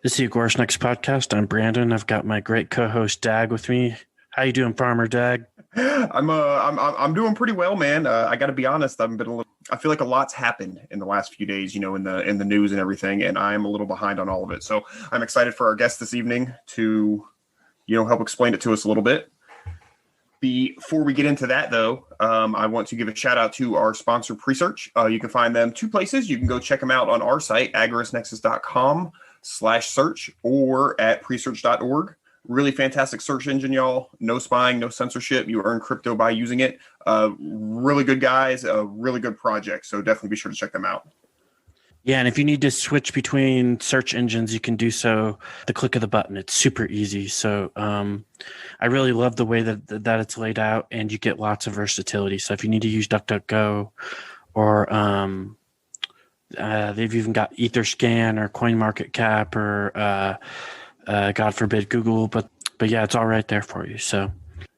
This is the Agorist Next podcast. I'm Brandon. I've got my great co-host Dag with me. How you doing, Farmer Dag? I'm doing pretty well, man. I got to be honest. I feel like a lot's happened in the last few days, in the news and everything, and I'm a little behind on all of it. So I'm excited for our guest this evening to, help explain it to us a little bit. Before we get into that, though, I want to give a shout out to our sponsor, Presearch. You can find them two places. You can go check them out on our site, agoristnexus.com/search, or at presearch.org. Really fantastic search engine, y'all. No spying, no censorship. You earn crypto by using it. Really good guys, a really good project. So definitely be sure to check them out. Yeah, and if you need to switch between search engines, you can do so at the click of the button. It's super easy. So I really love the way that it's laid out, and you get lots of versatility. So if you need to use DuckDuckGo, or they've even got Etherscan or CoinMarketCap, or God forbid Google, but yeah, it's all right there for you. So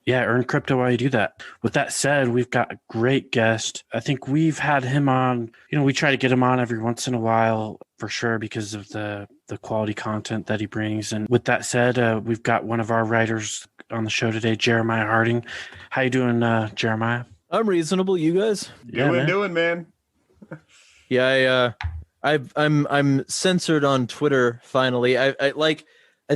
yeah, earn crypto while you do that. With that said, we've got a great guest. I think we've had him on, we try to get him on every once in a while for sure because of the quality content that he brings. And with that said, we've got one of our writers on the show today, Jeremiah Harding. How you doing, Jeremiah? I'm reasonable. You guys? Doing, man. Yeah, I'm censored on Twitter finally. I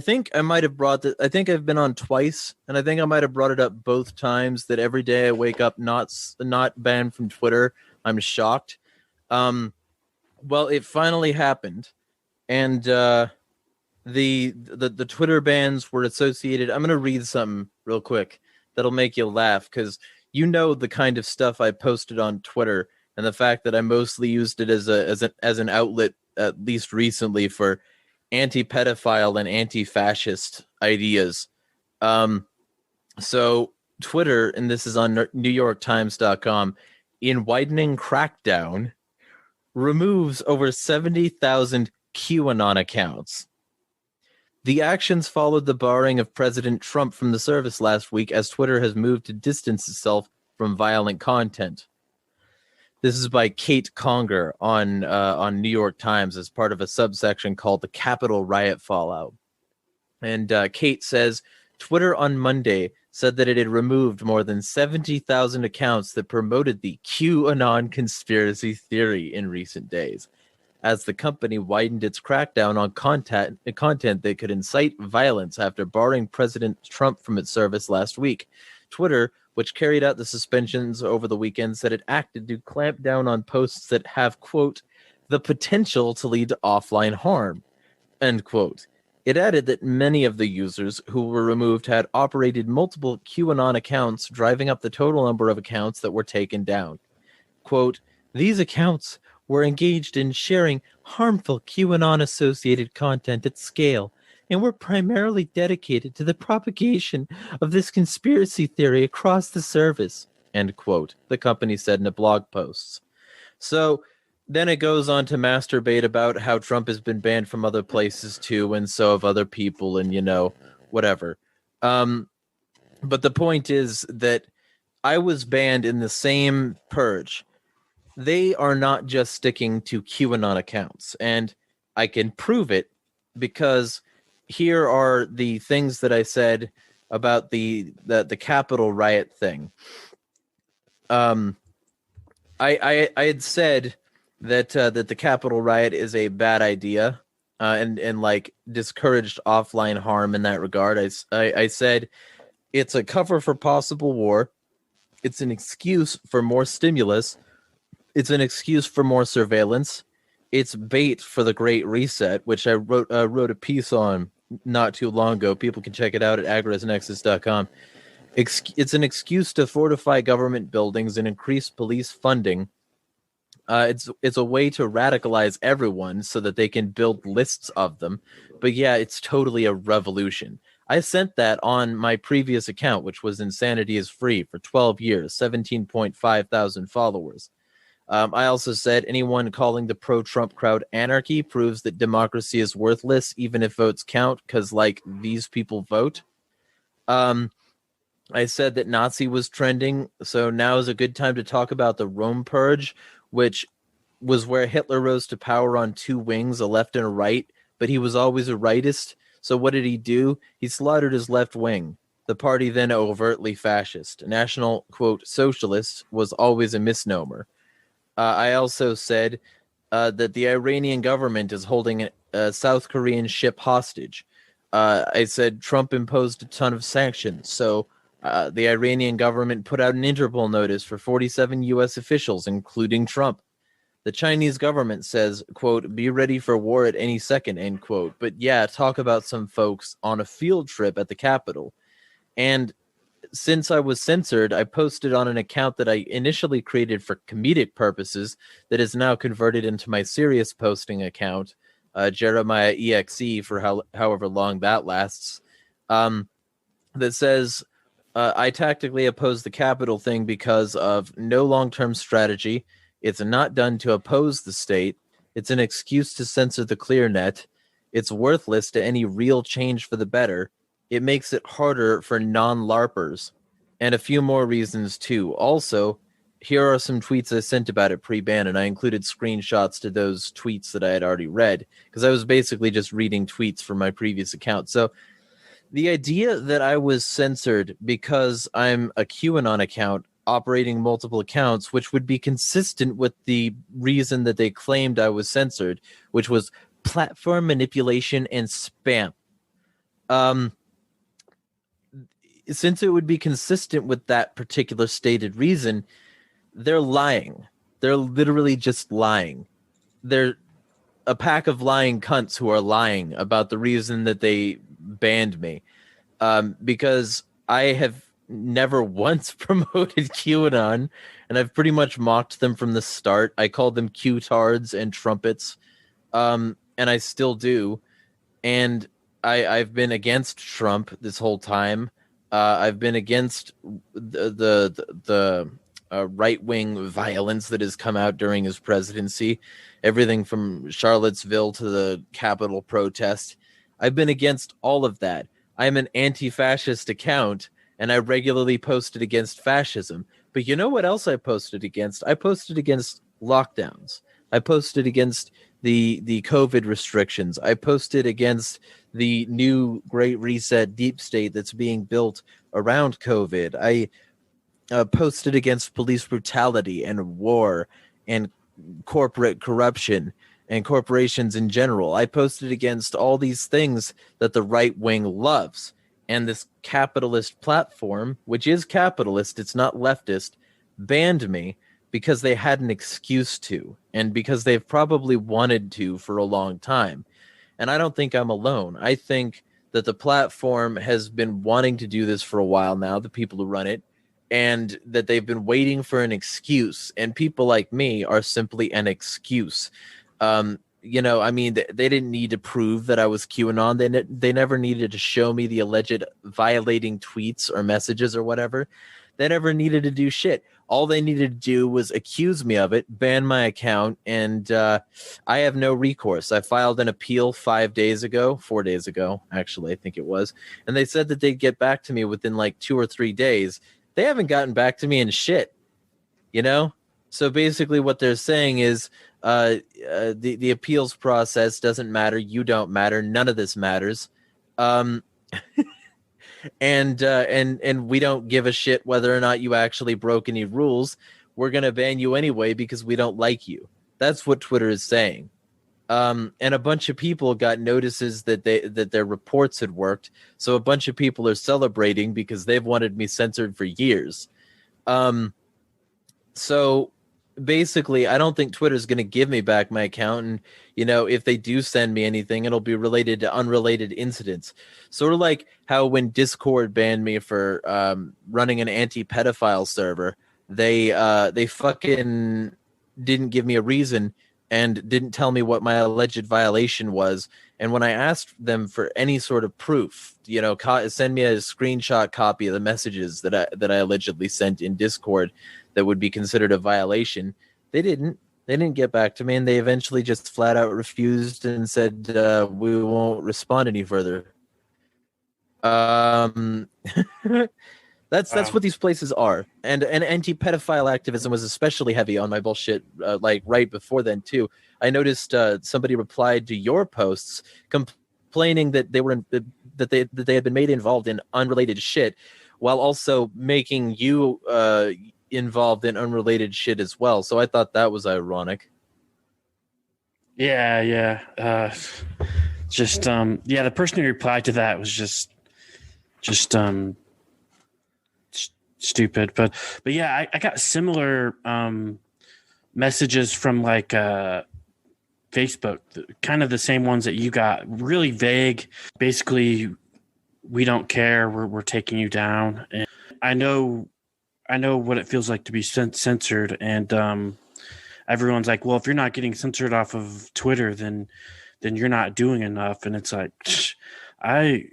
think I might have I think I've been on twice, and I think I might have brought it up both times that every day I wake up not banned from Twitter. I'm shocked. Well, it finally happened, and the Twitter bans were associated. I'm gonna read something real quick that'll make you laugh, because the kind of stuff I posted on Twitter, and the fact that I mostly used it as an outlet, at least recently, for anti-pedophile and anti-fascist ideas. So Twitter, and this is on NewYorkTimes.com, in widening crackdown, removes over 70,000 QAnon accounts. The actions followed the barring of President Trump from the service last week, as Twitter has moved to distance itself from violent content. This is by Kate Conger on New York Times as part of a subsection called the Capitol Riot Fallout. And Kate says, Twitter on Monday said that it had removed more than 70,000 accounts that promoted the QAnon conspiracy theory in recent days, as the company widened its crackdown on content that could incite violence after barring President Trump from its service last week. Twitter, which carried out the suspensions over the weekend, said it acted to clamp down on posts that have, quote, the potential to lead to offline harm, end quote. It added that many of the users who were removed had operated multiple QAnon accounts, driving up the total number of accounts that were taken down. Quote, these accounts were engaged in sharing harmful QAnon-associated content at scale, and were primarily dedicated to the propagation of this conspiracy theory across the service, end quote, the company said in a blog post. So then it goes on to masturbate about how Trump has been banned from other places too, and so have other people, and whatever. But the point is that I was banned in the same purge. They are not just sticking to QAnon accounts, and I can prove it because here are the things that I said about the Capitol riot thing. I had said that the Capitol riot is a bad idea, and like discouraged offline harm in that regard. I said it's a cover for possible war. It's an excuse for more stimulus. It's an excuse for more surveillance. It's bait for the Great Reset, which I wrote a piece on not too long ago. People can check it out at agoristnexus.com. It's an excuse to fortify government buildings and increase police funding. It's a way to radicalize everyone so that they can build lists of them. But yeah, it's totally a revolution. I sent that on my previous account, which was Insanity is Free, for 12 years, 17.5 thousand followers. I also said anyone calling the pro-Trump crowd anarchy proves that democracy is worthless, even if votes count, because, these people vote. I said that Nazi was trending, so now is a good time to talk about the Rome Purge, which was where Hitler rose to power on two wings, a left and a right, but he was always a rightist. So what did he do? He slaughtered his left wing. The party then overtly fascist. National, quote, socialist was always a misnomer. I also said that the Iranian government is holding a South Korean ship hostage. I said Trump imposed a ton of sanctions. So the Iranian government put out an Interpol notice for 47 U.S. officials, including Trump. The Chinese government says, quote, be ready for war at any second, end quote. But yeah, talk about some folks on a field trip at the Capitol. And since I was censored, I posted on an account that I initially created for comedic purposes that is now converted into my serious posting account, Jeremiah EXE, for however long that lasts, that says, I tactically oppose the Capitol thing because of no long-term strategy. It's not done to oppose the state. It's an excuse to censor the clear net. It's worthless to any real change for the better. It makes it harder for non-LARPers. And a few more reasons, too. Also, here are some tweets I sent about it pre-ban, and I included screenshots to those tweets that I had already read, because I was basically just reading tweets from my previous account. So the idea that I was censored because I'm a QAnon account operating multiple accounts, which would be consistent with the reason that they claimed I was censored, which was platform manipulation and spam. Since it would be consistent with that particular stated reason, they're lying. They're literally just lying. They're a pack of lying cunts who are lying about the reason that they banned me. Because I have never once promoted QAnon, and I've pretty much mocked them from the start. I called them Q-tards and trumpets, and I still do. And I've been against Trump this whole time. I've been against the right-wing violence that has come out during his presidency, everything from Charlottesville to the Capitol protest. I've been against all of that. I'm an anti-fascist account, and I regularly posted against fascism. But you know what else I posted against? I posted against lockdowns. I posted against the COVID restrictions. I posted against the new Great Reset deep state that's being built around COVID. I posted against police brutality and war and corporate corruption and corporations in general. I posted against all these things that the right wing loves. And this capitalist platform, which is capitalist, it's not leftist, banned me because they had an excuse to, and because they've probably wanted to for a long time. And I don't think I'm alone. I think that the platform has been wanting to do this for a while now, the people who run it, and that they've been waiting for an excuse. And people like me are simply an excuse. You know, I mean, they didn't need to prove that I was QAnon. They never needed to show me the alleged violating tweets or messages or whatever. They never needed to do shit. All they needed to do was accuse me of it, ban my account, and I have no recourse. I filed an appeal 4 days ago, actually, I think it was, and they said that they'd get back to me within like 2 or 3 days. They haven't gotten back to me in shit, you know? So basically what they're saying is the appeals process doesn't matter. You don't matter. None of this matters. And we don't give a shit whether or not you actually broke any rules. We're going to ban you anyway because we don't like you. That's what Twitter is saying. And a bunch of people got notices that their reports had worked. So a bunch of people are celebrating because they've wanted me censored for years. So basically, I don't think Twitter's going to give me back my account. And, you know, if they do send me anything, it'll be related to unrelated incidents. Sort of like how when Discord banned me for running an anti-pedophile server, they fucking didn't give me a reason and didn't tell me what my alleged violation was. And when I asked them for any sort of proof, you know, send me a screenshot copy of the messages that I allegedly sent in Discord that would be considered a violation, they didn't get back to me, and they eventually just flat out refused and said, we won't respond any further. That's That's what these places are. And anti-pedophile activism was especially heavy on my bullshit, like right before then too. I noticed somebody replied to your posts complaining that they were that they had been made involved in unrelated shit, while also making you involved in unrelated shit as well. So I thought that was ironic. Yeah. The person who replied to that was just stupid. But yeah, I got similar messages from like Facebook, kind of the same ones that you got, really vague. Basically, we don't care. We're taking you down. And I know what it feels like to be censored. And everyone's like, well, if you're not getting censored off of Twitter, then you're not doing enough. And it's like, I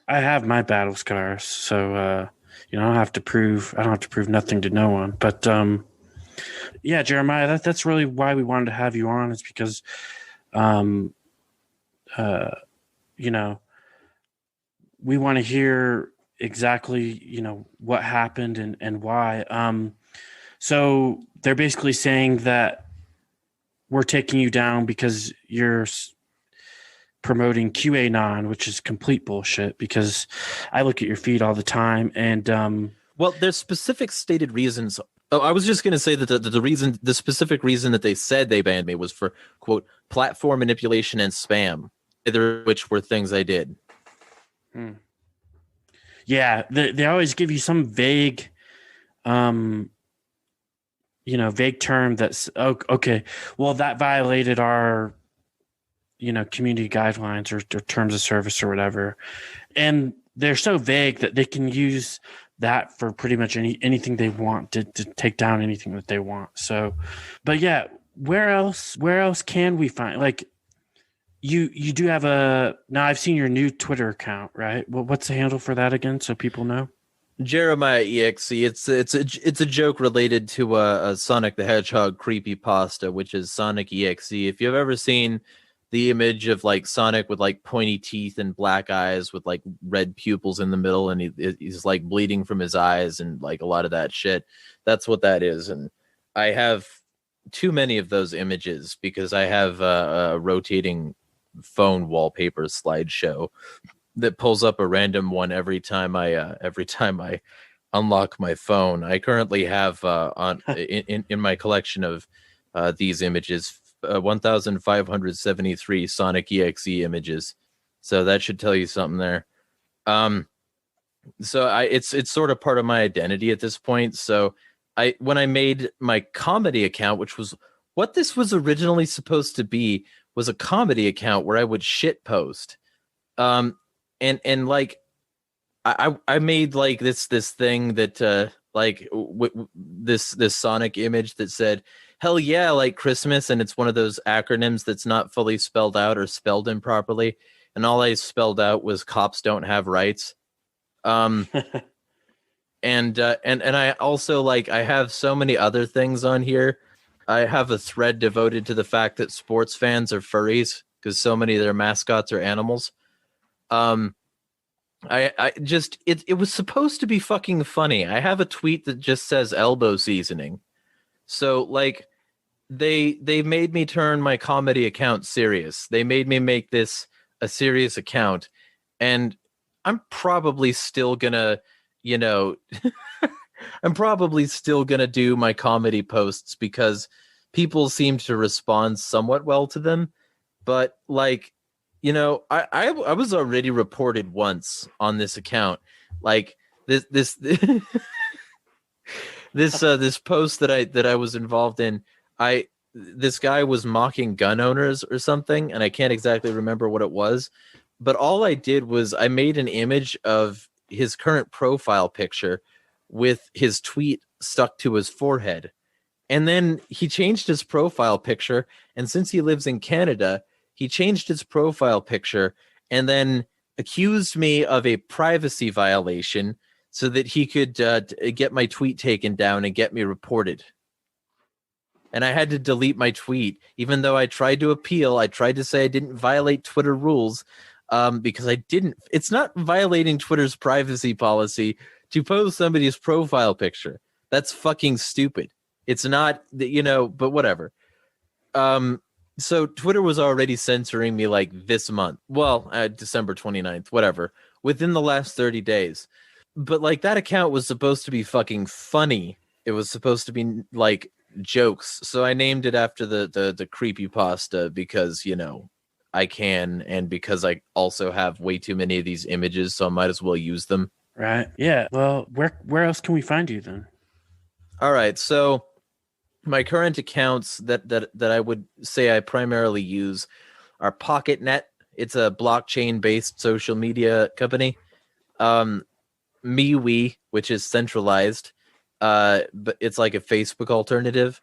have my battle scars, so I don't have to prove nothing to no one. But yeah, Jeremiah, that's really why we wanted to have you on, is because we want to hear exactly what happened and why. So they're basically saying that we're taking you down because you're promoting QAnon, which is complete bullshit, because I look at your feed all the time. And well, there's specific stated reasons. Oh, I was just going to say that the specific reason that they said they banned me was for, quote, platform manipulation and spam, either of which were things I did. Yeah, they always give you some vague vague term that's okay. Well, that violated our community guidelines or terms of service or whatever, and they're so vague that they can use that for pretty much anything they want to take down anything that they want. So, but yeah, where else can we find, like, you do have now I've seen your new Twitter account, right? Well, what's the handle for that again, so people know? Jeremiah EXE. It's a joke related to a Sonic the Hedgehog creepypasta, which is Sonic EXE. If you've ever seen the image of like Sonic with like pointy teeth and black eyes with like red pupils in the middle, and he's like bleeding from his eyes and like a lot of that shit, that's what that is. And I have too many of those images because I have a rotating phone wallpaper slideshow that pulls up a random one every time I unlock my phone. I currently have in my collection of these images 1,573 Sonic EXE images. So that should tell you something there. So it's sort of part of my identity at this point. So when I made my comedy account, which was what this was originally supposed to be, was a comedy account where I would shit post. And like I made like this thing that this Sonic image that said hell yeah, like Christmas, and it's one of those acronyms that's not fully spelled out or spelled improperly, and all I spelled out was cops don't have rights. And I also, like, I have so many other things on here. I have a thread devoted to the fact that sports fans are furries because so many of their mascots are animals. I just it was supposed to be fucking funny. I have a tweet that just says elbow seasoning. So like they made me turn my comedy account serious. They made me make this a serious account, and I'm probably still gonna, I'm probably still gonna do my comedy posts because people seem to respond somewhat well to them. But like, I was already reported once on this account. Like this this post that I was involved in, this guy was mocking gun owners or something, and I can't exactly remember what it was. But all I did was I made an image of his current profile picture with his tweet stuck to his forehead. And then he changed his profile picture. And since he lives in Canada, he changed his profile picture and then accused me of a privacy violation so that he could get my tweet taken down and get me reported. And I had to delete my tweet, even though I tried to appeal. I tried to say I didn't violate Twitter rules because I didn't. It's not violating Twitter's privacy policy to post somebody's profile picture. That's fucking stupid. It's not, but whatever. So Twitter was already censoring me like this month. Well, December 29th, whatever, within the last 30 days. But like that account was supposed to be fucking funny. It was supposed to be like jokes. So I named it after the creepypasta because, I can, and because I also have way too many of these images, so I might as well use them. Right. Yeah. Well, where else can we find you then? All right. So my current accounts that I would say I primarily use are PocketNet. It's a blockchain-based social media company. MeWe, which is centralized, but it's like a Facebook alternative.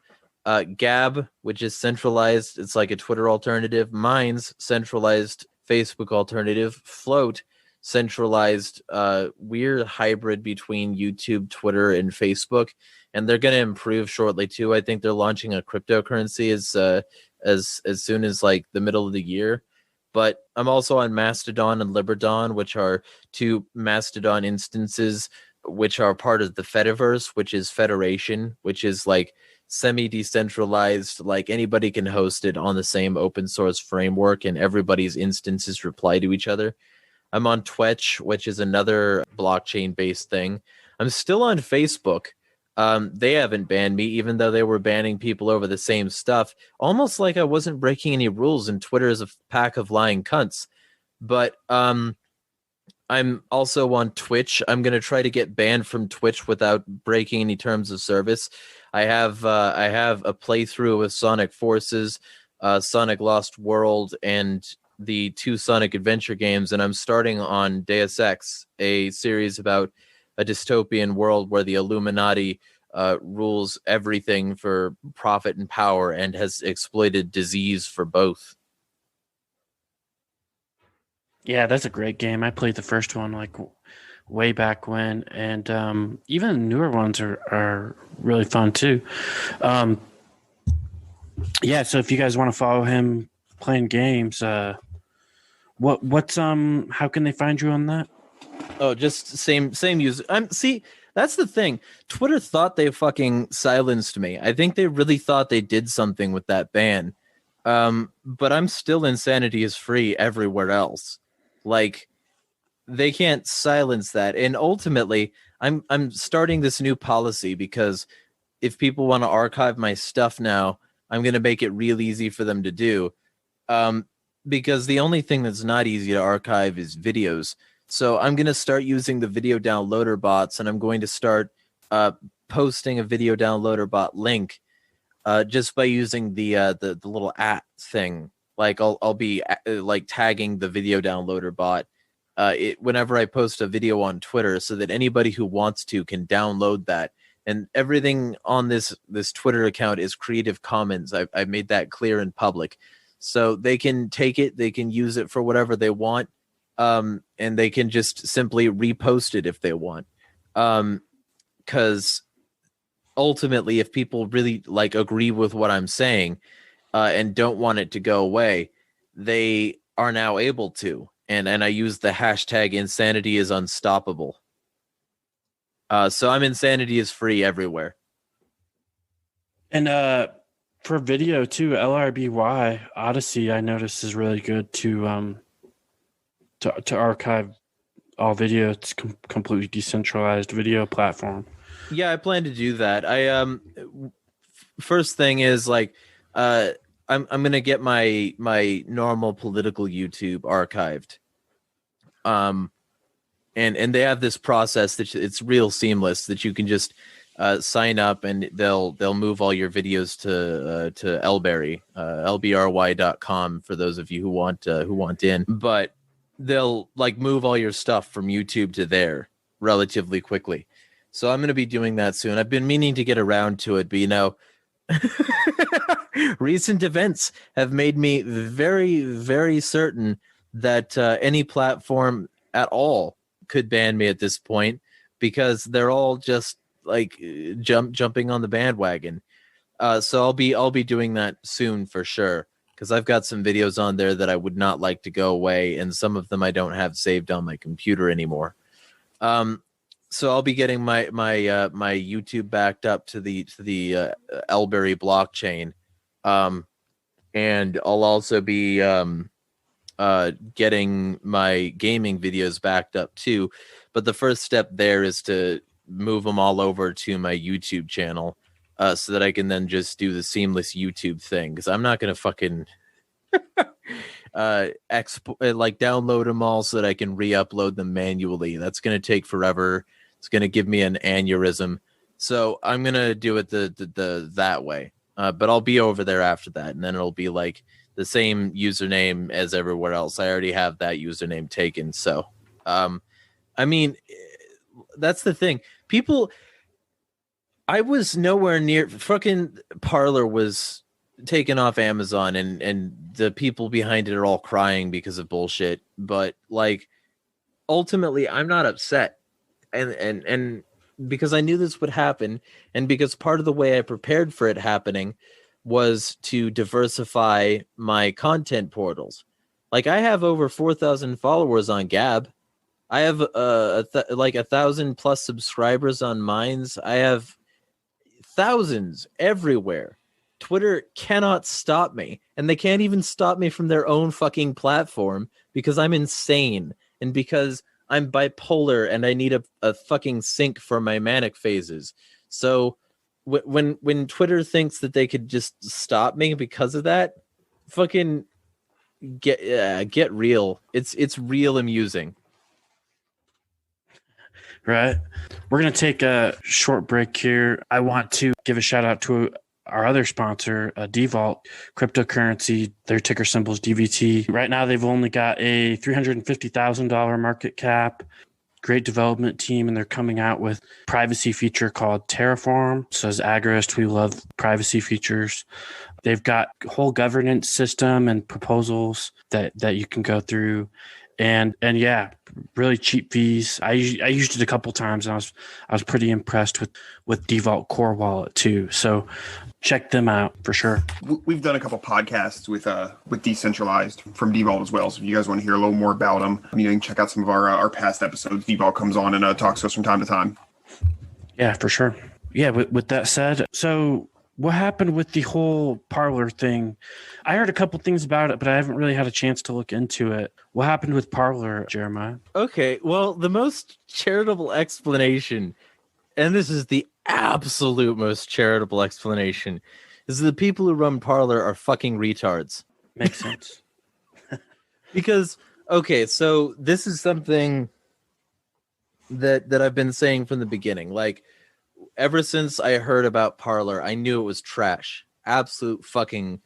Gab, which is centralized, it's like a Twitter alternative. Mine's centralized Facebook alternative. Float, centralized, weird hybrid between YouTube, Twitter, and Facebook. And they're going to improve shortly too. I think they're launching a cryptocurrency as soon as like the middle of the year. But I'm also on Mastodon and Liberdon, which are two Mastodon instances, which are part of the Fediverse, which is Federation, which is like semi-decentralized, like anybody can host it on the same open source framework, and everybody's instances reply to each other. I'm on Twitch, which is another blockchain-based thing. I'm still on Facebook. They haven't banned me, even though they were banning people over the same stuff. Almost like I wasn't breaking any rules, and Twitter is a pack of lying cunts. But I'm also on Twitch. I'm going to try to get banned from Twitch without breaking any terms of service. I have a playthrough with Sonic Forces, Sonic Lost World, and the two Sonic Adventure games, and I'm starting on Deus Ex, a series about a dystopian world where the Illuminati rules everything for profit and power and has exploited disease for both. Yeah, that's a great game. I played the first one like way back when, and even the newer ones are really fun too. Yeah, so if you guys want to follow him playing games, what's how can they find you on that? Oh, just same user. See, that's the thing. Twitter thought they fucking silenced me. I think they really thought they did something with that ban. But I'm still Insanity is free everywhere else. Like, they can't silence that. And ultimately, I'm starting this new policy because if people want to archive my stuff now, I'm going to make it real easy for them to do. Because the only thing that's not easy to archive is videos. So I'm going to start using the video downloader bots, and I'm going to start posting a video downloader bot link just by using the little @ thing. Like I'll be like tagging the video downloader bot whenever I post a video on Twitter, so that anybody who wants to can download that. And everything on this Twitter account is Creative Commons. I've made that clear in public, so they can take it, they can use it for whatever they want, and they can just simply repost it if they want. Because ultimately, if people really like agree with what I'm saying and don't want it to go away, they are now able to. And I use the hashtag Insanity is unstoppable. So I'm Insanity is free everywhere. And for video too, LRBY Odyssey I noticed is really good to archive all video. It's completely decentralized video platform. Yeah, I plan to do that. First thing is like I'm gonna get my normal political YouTube archived. And they have this process that it's real seamless, that you can just sign up and they'll move all your videos to Elberry, lbry.com for those of you who want in. But they'll like move all your stuff from YouTube to there relatively quickly. So I'm going to be doing that soon. I've been meaning to get around to it, but recent events have made me very, very certain that any platform at all could ban me at this point, because they're all just like jumping on the bandwagon. So I'll be doing that soon for sure, because I've got some videos on there that I would not like to go away, and some of them I don't have saved on my computer anymore. So I'll be getting my YouTube backed up to the Elberry blockchain, and I'll also be getting my gaming videos backed up too. But the first step there is to move them all over to my YouTube channel, so that I can then just do the seamless YouTube thing. Because I'm not gonna fucking download them all so that I can re-upload them manually. That's gonna take forever. It's gonna give me an aneurysm. So I'm gonna do it the that way. But I'll be over there after that, and then it'll be like the same username as everywhere else. I already have that username taken. So, I mean, that's the thing. People, I was nowhere near. Fucking Parler was taken off Amazon, and the people behind it are all crying because of bullshit. But like, ultimately, I'm not upset, and because I knew this would happen, and because part of the way I prepared for it happening was to diversify my content portals. Like, I have over 4,000 followers on Gab. I have 1,000 plus subscribers on Minds. I have thousands everywhere. Twitter cannot stop me, and they can't even stop me from their own fucking platform because I'm insane and because I'm bipolar and I need a fucking sync for my manic phases. So when Twitter thinks that they could just stop me because of that, fucking get real. It's real amusing. Right. We're going to take a short break here. I want to give a shout out to our other sponsor, Dvault cryptocurrency. Their ticker symbol is DVT. Right now, they've only got a $350,000 market cap. Great development team, and they're coming out with privacy feature called Terraform. So as Agorist, we love privacy features. They've got a whole governance system and proposals that you can go through. And yeah, really cheap fees. I used it a couple times, and I was pretty impressed with Dvault Core Wallet too. So check them out for sure. We've done a couple podcasts with Decentralized from Dvault as well. So if you guys want to hear a little more about them, you can check out some of our past episodes. Dvault comes on and talks to us from time to time. Yeah, for sure. Yeah, with that said, so what happened with the whole Parler thing? I heard a couple things about it, but I haven't really had a chance to look into it. What happened with Parler, Jeremiah? Okay, well, the most charitable explanation, and this is the absolute most charitable explanation, is the people who run Parler are fucking retards. Makes sense. Because, okay, so this is something that I've been saying from the beginning. Like, ever since I heard about Parler, I knew it was trash. Absolute fucking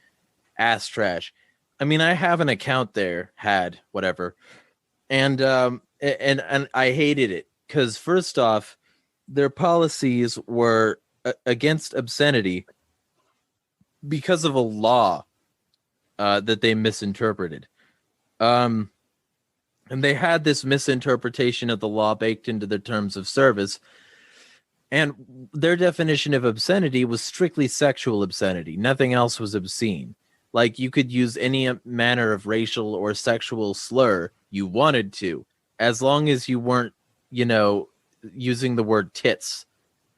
ass trash. I mean, I have an account there, whatever. And I hated it because, first off, their policies were against obscenity because of a law that they misinterpreted. And they had this misinterpretation of the law baked into their terms of service. And their definition of obscenity was strictly sexual obscenity. Nothing else was obscene. Like, you could use any manner of racial or sexual slur you wanted to, as long as you weren't, using the word tits.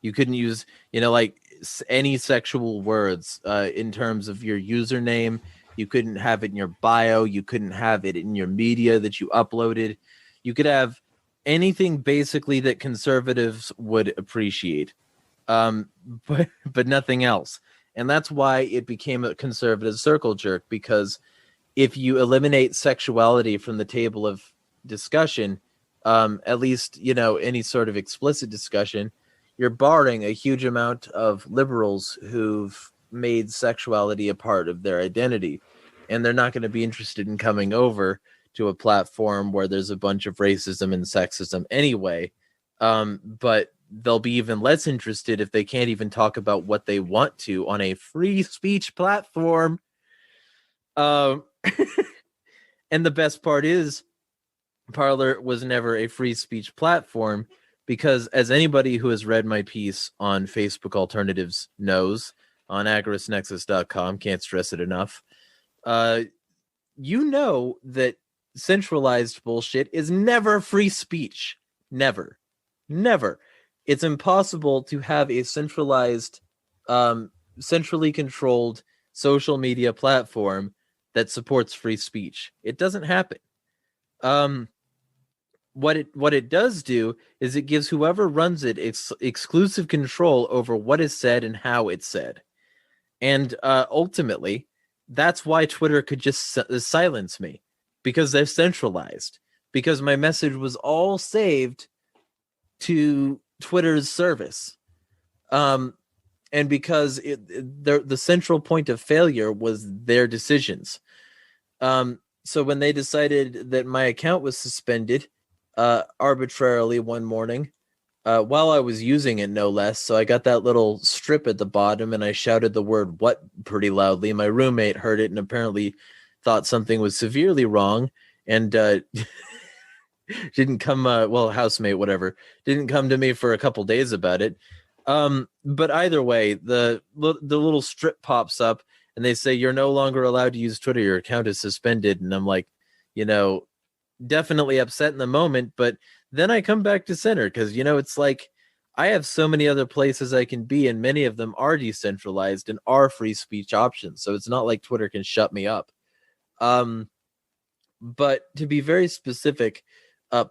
You couldn't use, like any sexual words in terms of your username. You couldn't have it in your bio. You couldn't have it in your media that you uploaded. You could have anything basically that conservatives would appreciate, but nothing else. And that's why it became a conservative circle jerk, because if you eliminate sexuality from the table of discussion, at least, any sort of explicit discussion, you're barring a huge amount of liberals who've made sexuality a part of their identity. And they're not going to be interested in coming over to a platform where there's a bunch of racism and sexism anyway. But they'll be even less interested if they can't even talk about what they want to on a free speech platform. And the best part is, Parler was never a free speech platform, because, as anybody who has read my piece on Facebook Alternatives knows, on agoristnexus.com, can't stress it enough, that centralized bullshit is never free speech. Never. Never. It's impossible to have a centralized, centrally controlled social media platform that supports free speech. It doesn't happen. What it does do is it gives whoever runs it exclusive control over what is said and how it's said. And ultimately, that's why Twitter could just silence me, because they're centralized. Because my message was all saved to Twitter's service. And because the central point of failure was their decisions. So when they decided that my account was suspended arbitrarily one morning, while I was using it, no less, so I got that little strip at the bottom and I shouted the word "what" pretty loudly. My roommate heard it and apparently thought something was severely wrong and didn't come, housemate, whatever, didn't come to me for a couple days about it. But either way, the little strip pops up and they say, "You're no longer allowed to use Twitter. Your account is suspended." And I'm like, definitely upset in the moment, but then I come back to center because, it's like I have so many other places I can be, and many of them are decentralized and are free speech options. So it's not like Twitter can shut me up. But to be very specific,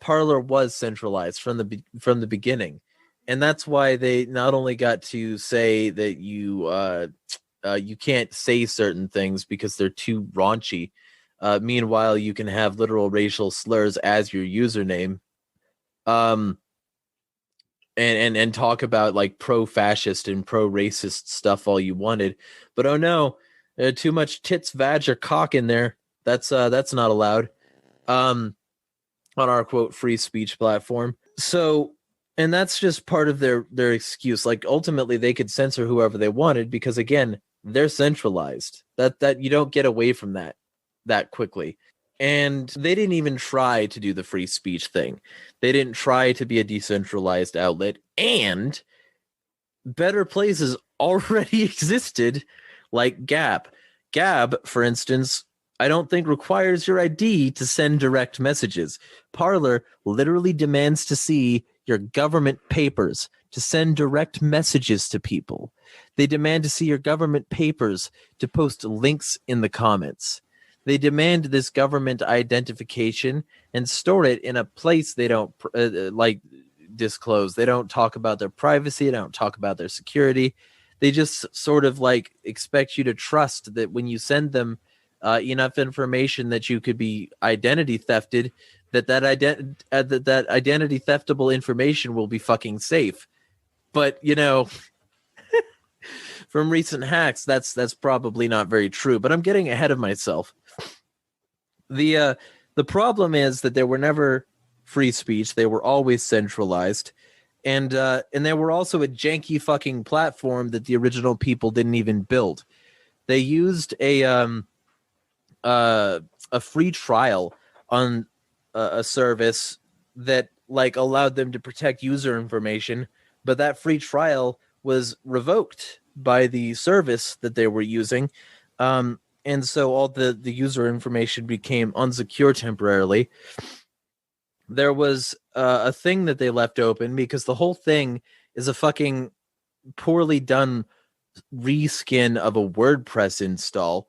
Parler was centralized from the beginning, and that's why they not only got to say that you can't say certain things because they're too raunchy. Meanwhile, you can have literal racial slurs as your username. And talk about like pro-fascist and pro-racist stuff all you wanted, but oh no, too much tits, vag, or cock in there. That's not allowed. On our quote free speech platform. So, and that's just part of their excuse. Like ultimately, they could censor whoever they wanted because again, they're centralized. That you don't get away from that quickly. And they didn't even try to do the free speech thing. They didn't try to be a decentralized outlet. And better places already existed, like Gab. Gab, for instance, I don't think requires your ID to send direct messages. Parler literally demands to see your government papers to send direct messages to people. They demand to see your government papers to post links in the comments. They demand this government identification and store it in a place they don't disclose. They don't talk about their privacy. They don't talk about their security. They just sort of like expect you to trust that when you send them enough information that you could be identity thefted, that identity theftable information will be fucking safe. But from recent hacks, that's probably not very true. But I'm getting ahead of myself. The problem is that there were never free speech. They were always centralized, and they were also a janky fucking platform that the original people didn't even build. They used a free trial on a service that like allowed them to protect user information, but that free trial was revoked by the service that they were using. And so all the user information became unsecure temporarily. There was a thing that they left open because the whole thing is a fucking poorly done reskin of a WordPress install.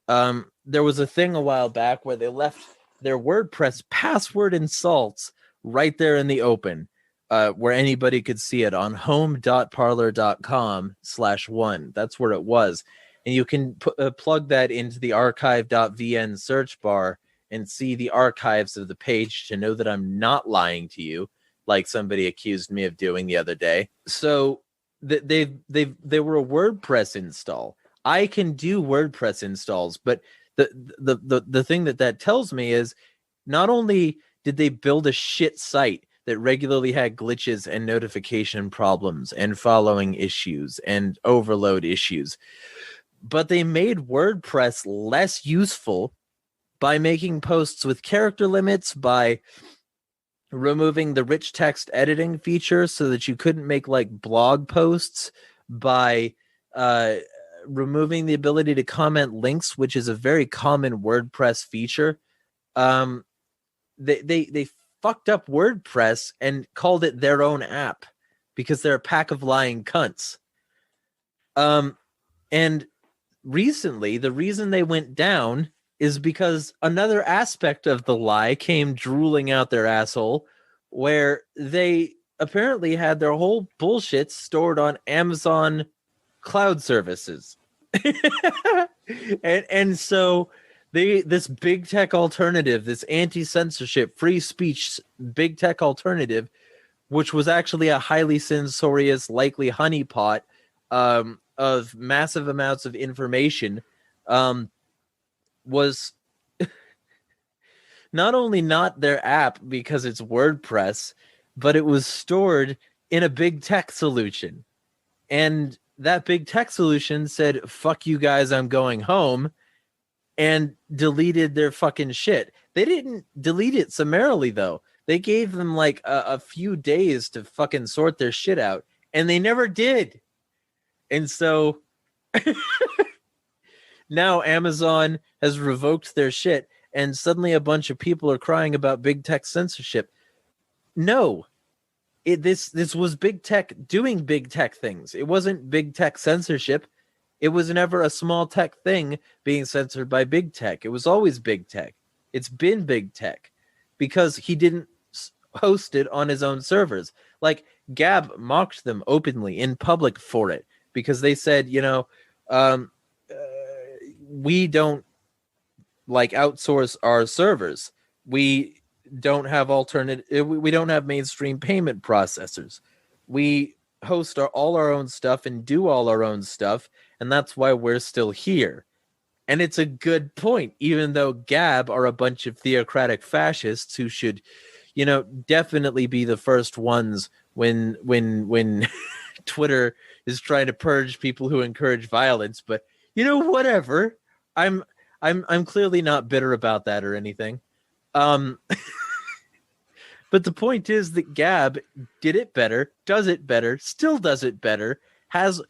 There was a thing a while back where they left their WordPress password and salts right there in the open, where anybody could see it on home.parler.com/1. That's where it was. And you can plug that into the archive.vn search bar and see the archives of the page to know that I'm not lying to you, like somebody accused me of doing the other day. So they were a WordPress install. I can do WordPress installs, but the thing that tells me is not only did they build a shit site that regularly had glitches and notification problems and following issues and overload issues, but they made WordPress less useful by making posts with character limits, by removing the rich text editing feature so that you couldn't make like blog posts, by removing the ability to comment links, which is a very common WordPress feature. They fucked up WordPress and called it their own app because they're a pack of lying cunts. And recently, the reason they went down is because another aspect of the lie came drooling out their asshole, where they apparently had their whole bullshit stored on Amazon cloud services. and so this big tech alternative, this anti-censorship, free speech big tech alternative, which was actually a highly censorious, likely honeypot of massive amounts of information, was not only not their app because it's WordPress, but it was stored in a big tech solution. And that big tech solution said, fuck you guys, I'm going home, and deleted their fucking shit. They didn't delete it summarily, though. They gave them like a few days to fucking sort their shit out, and they never did. And so now Amazon has revoked their shit, and suddenly a bunch of people are crying about big tech censorship. No, this was big tech doing big tech things. It wasn't big tech censorship. It was never a small tech thing being censored by big tech. It was always big tech. It's been big tech because he didn't host it on his own servers. Like, Gab mocked them openly in public for it because they said, we don't like outsource our servers. We don't have we don't have mainstream payment processors. We host all our own stuff and do all our own stuff, and that's why we're still here. And it's a good point, even though Gab are a bunch of theocratic fascists who should, definitely be the first ones when Twitter is trying to purge people who encourage violence. But whatever. I'm clearly not bitter about that or anything. But the point is that Gab did it better, does it better, still does it better, has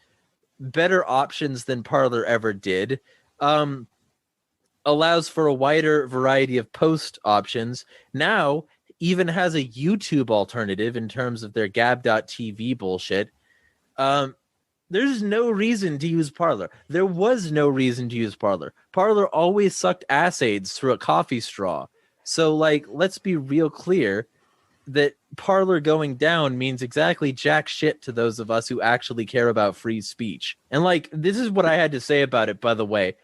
better options than Parler ever did, allows for a wider variety of post options, now even has a YouTube alternative in terms of their Gab.tv bullshit. There's no reason to use Parler. There was no reason to use Parler. Parler always sucked ass aids through a coffee straw. So, let's be real clear that Parler going down means exactly jack shit to those of us who actually care about free speech. And, this is what I had to say about it, by the way.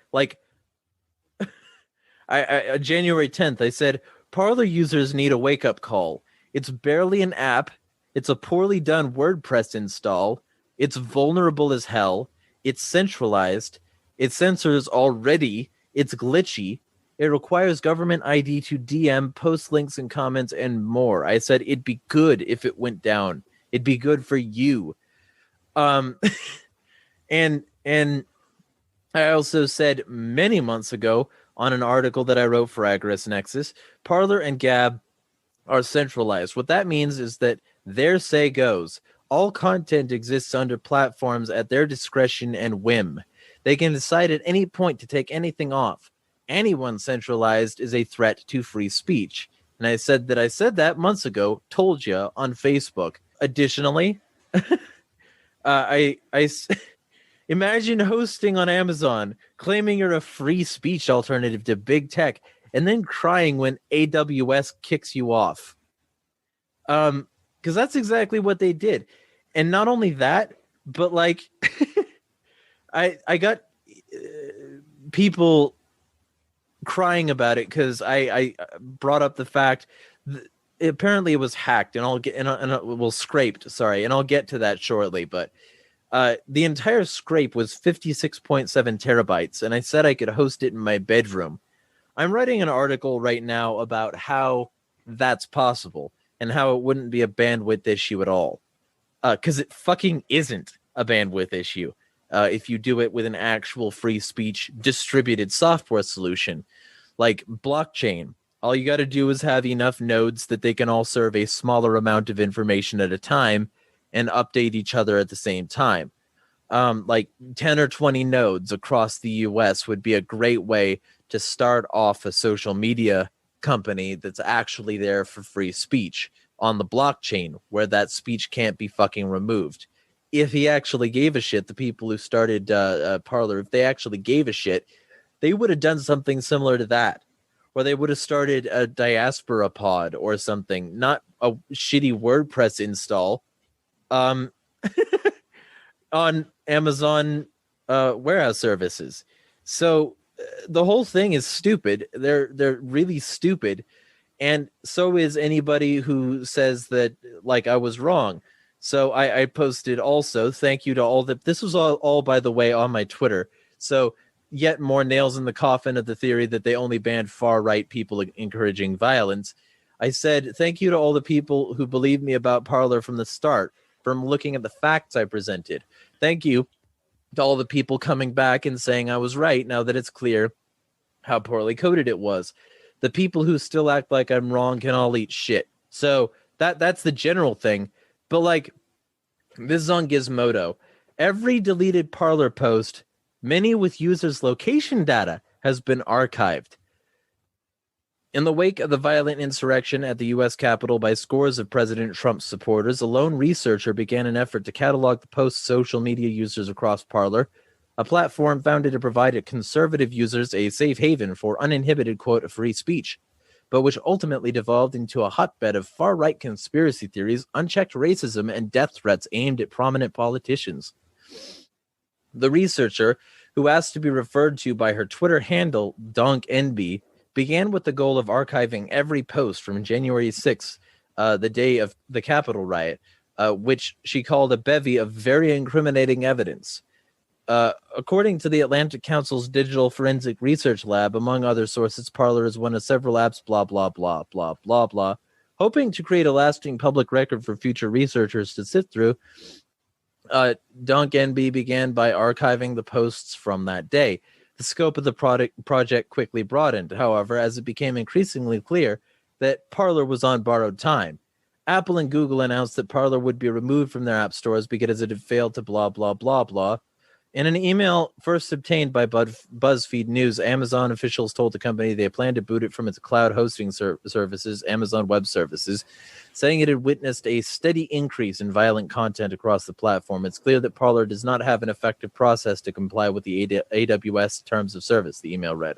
January 10th, I said, Parler users need a wake-up call. It's barely an app. It's a poorly done WordPress install. It's vulnerable as hell. It's centralized. It censors already. It's glitchy. It requires government ID to DM, post links and comments, and more. I said it'd be good if it went down. It'd be good for you. And I also said many months ago on an article that I wrote for Agorist Nexus, Parler and Gab are centralized. What that means is that their say goes. All content exists under platforms at their discretion and whim. They can decide at any point to take anything off. Anyone centralized is a threat to free speech. And I said that months ago, told you on Facebook. Additionally, I imagine hosting on Amazon, claiming you're a free speech alternative to big tech, and then crying when AWS kicks you off. Because that's exactly what they did. And not only that, but I got people crying about it because I brought up the fact that apparently it was hacked, and I'll get to that shortly. But the entire scrape was 56.7 terabytes, and I said I could host it in my bedroom. I'm writing an article right now about how that's possible and how it wouldn't be a bandwidth issue at all. Because it fucking isn't a bandwidth issue if you do it with an actual free speech distributed software solution like blockchain. All you got to do is have enough nodes that they can all serve a smaller amount of information at a time and update each other at the same time. 10 or 20 nodes across the US would be a great way to start off a social media company that's actually there for free speech on the blockchain where that speech can't be fucking removed. If he actually gave a shit, the people who started Parler, if they actually gave a shit, they would have done something similar to that, where they would have started a diaspora pod or something, not a shitty WordPress install on Amazon warehouse services. So the whole thing is stupid. They're really stupid. And so is anybody who says that, like, I was wrong. So I posted also, thank you to all that. This was all, by the way, on my Twitter. So yet more nails in the coffin of the theory that they only banned far-right people encouraging violence. I said, thank you to all the people who believed me about Parler from the start, from looking at the facts I presented. Thank you to all the people coming back and saying I was right now that it's clear how poorly coded it was. The people who still act like I'm wrong can all eat shit. So that's the general thing. But, like, this is on Gizmodo. Every deleted Parler post, many with users' location data, has been archived. In the wake of the violent insurrection at the U.S. Capitol by scores of President Trump's supporters, a lone researcher began an effort to catalog the post's social media users across Parler, a platform founded to provide conservative users a safe haven for uninhibited, quote, free speech, but which ultimately devolved into a hotbed of far-right conspiracy theories, unchecked racism, and death threats aimed at prominent politicians. The researcher, who asked to be referred to by her Twitter handle, DonkNB, began with the goal of archiving every post from January 6th, the day of the Capitol riot, which she called a bevy of very incriminating evidence. According to the Atlantic Council's Digital Forensic Research Lab, among other sources, Parler is one of several apps, blah, blah, blah, blah, blah, blah, hoping to create a lasting public record for future researchers to sift through. DonkNB began by archiving the posts from that day. The scope of the project quickly broadened, however, as it became increasingly clear that Parler was on borrowed time. Apple and Google announced that Parler would be removed from their app stores because it had failed to blah, blah, blah, blah. In an email first obtained by BuzzFeed News, Amazon officials told the company they planned to boot it from its cloud hosting services, Amazon Web Services, saying it had witnessed a steady increase in violent content across the platform. It's clear that Parler does not have an effective process to comply with the AWS terms of service, the email read.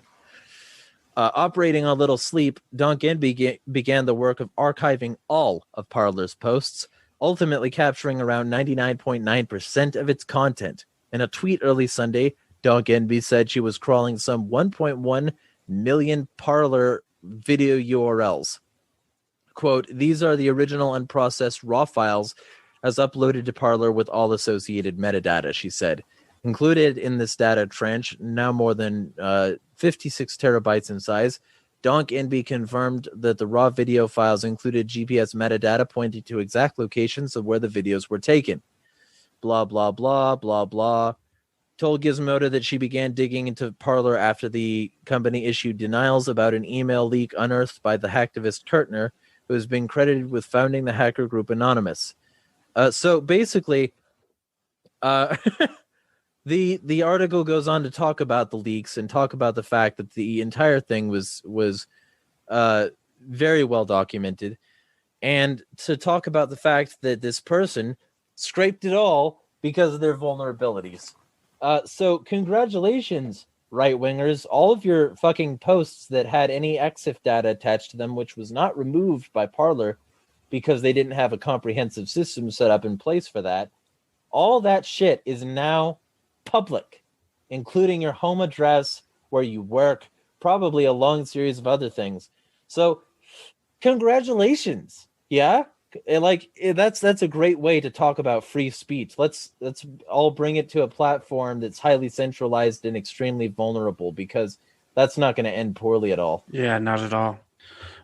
Operating on little sleep, DonkNB began the work of archiving all of Parler's posts, ultimately capturing around 99.9% of its content. In a tweet early Sunday, DonkNB said she was crawling some 1.1 million Parler video URLs. Quote, these are the original unprocessed raw files as uploaded to Parler with all associated metadata, she said. Included in this data trench, now more than 56 terabytes in size, DonkNB confirmed that the raw video files included GPS metadata pointing to exact locations of where the videos were taken. Blah, blah, blah, blah, blah. Told Gizmodo that she began digging into Parler after the company issued denials about an email leak unearthed by the hacktivist Kurtner, who has been credited with founding the hacker group Anonymous. So basically, the article goes on to talk about the leaks and talk about the fact that the entire thing was very well documented, and to talk about the fact that this person scraped it all because of their vulnerabilities. So congratulations, right-wingers. All of your fucking posts that had any EXIF data attached to them, which was not removed by Parler because they didn't have a comprehensive system set up in place for that, all that shit is now public, including your home address, where you work, probably a long series of other things. So congratulations. Yeah? That's a great way to talk about free speech. Let's all bring it to a platform that's highly centralized and extremely vulnerable, because that's not going to end poorly at all. Yeah, not at all.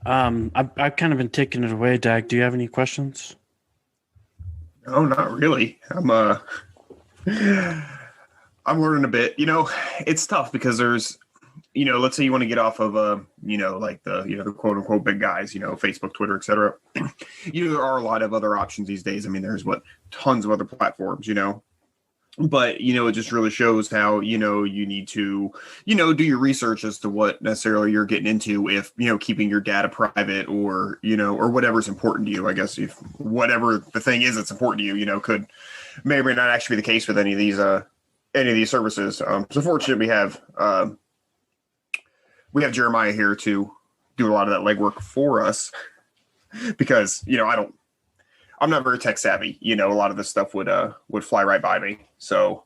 I've kind of been taking it away, Dag. Do you have any questions? No, not really. I'm learning a bit. It's tough because there's, let's say you want to get off of, the quote unquote big guys, Facebook, Twitter, etc. There are a lot of other options these days. I mean, there's tons of other platforms, But, it just really shows how, you need to, do your research as to what necessarily you're getting into if, keeping your data private or, or whatever's important to you. I guess if whatever the thing is that's important to you, could may or may not actually be the case with any of these services. So fortunately we have Jeremiah here to do a lot of that legwork for us because, I'm not very tech savvy. A lot of this stuff would fly right by me. So,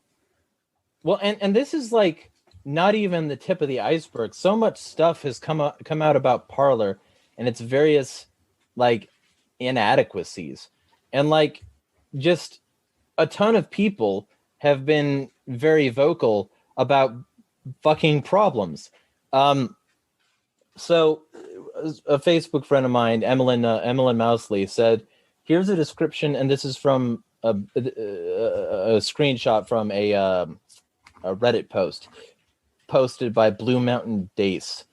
well, and this is like not even the tip of the iceberg. So much stuff has come out about Parler and its various like inadequacies, and like just a ton of people have been very vocal about fucking problems. So a Facebook friend of mine, Emmeline Mousley, said, here's a description, and this is from a screenshot from a Reddit post posted by Blue Mountain Dace.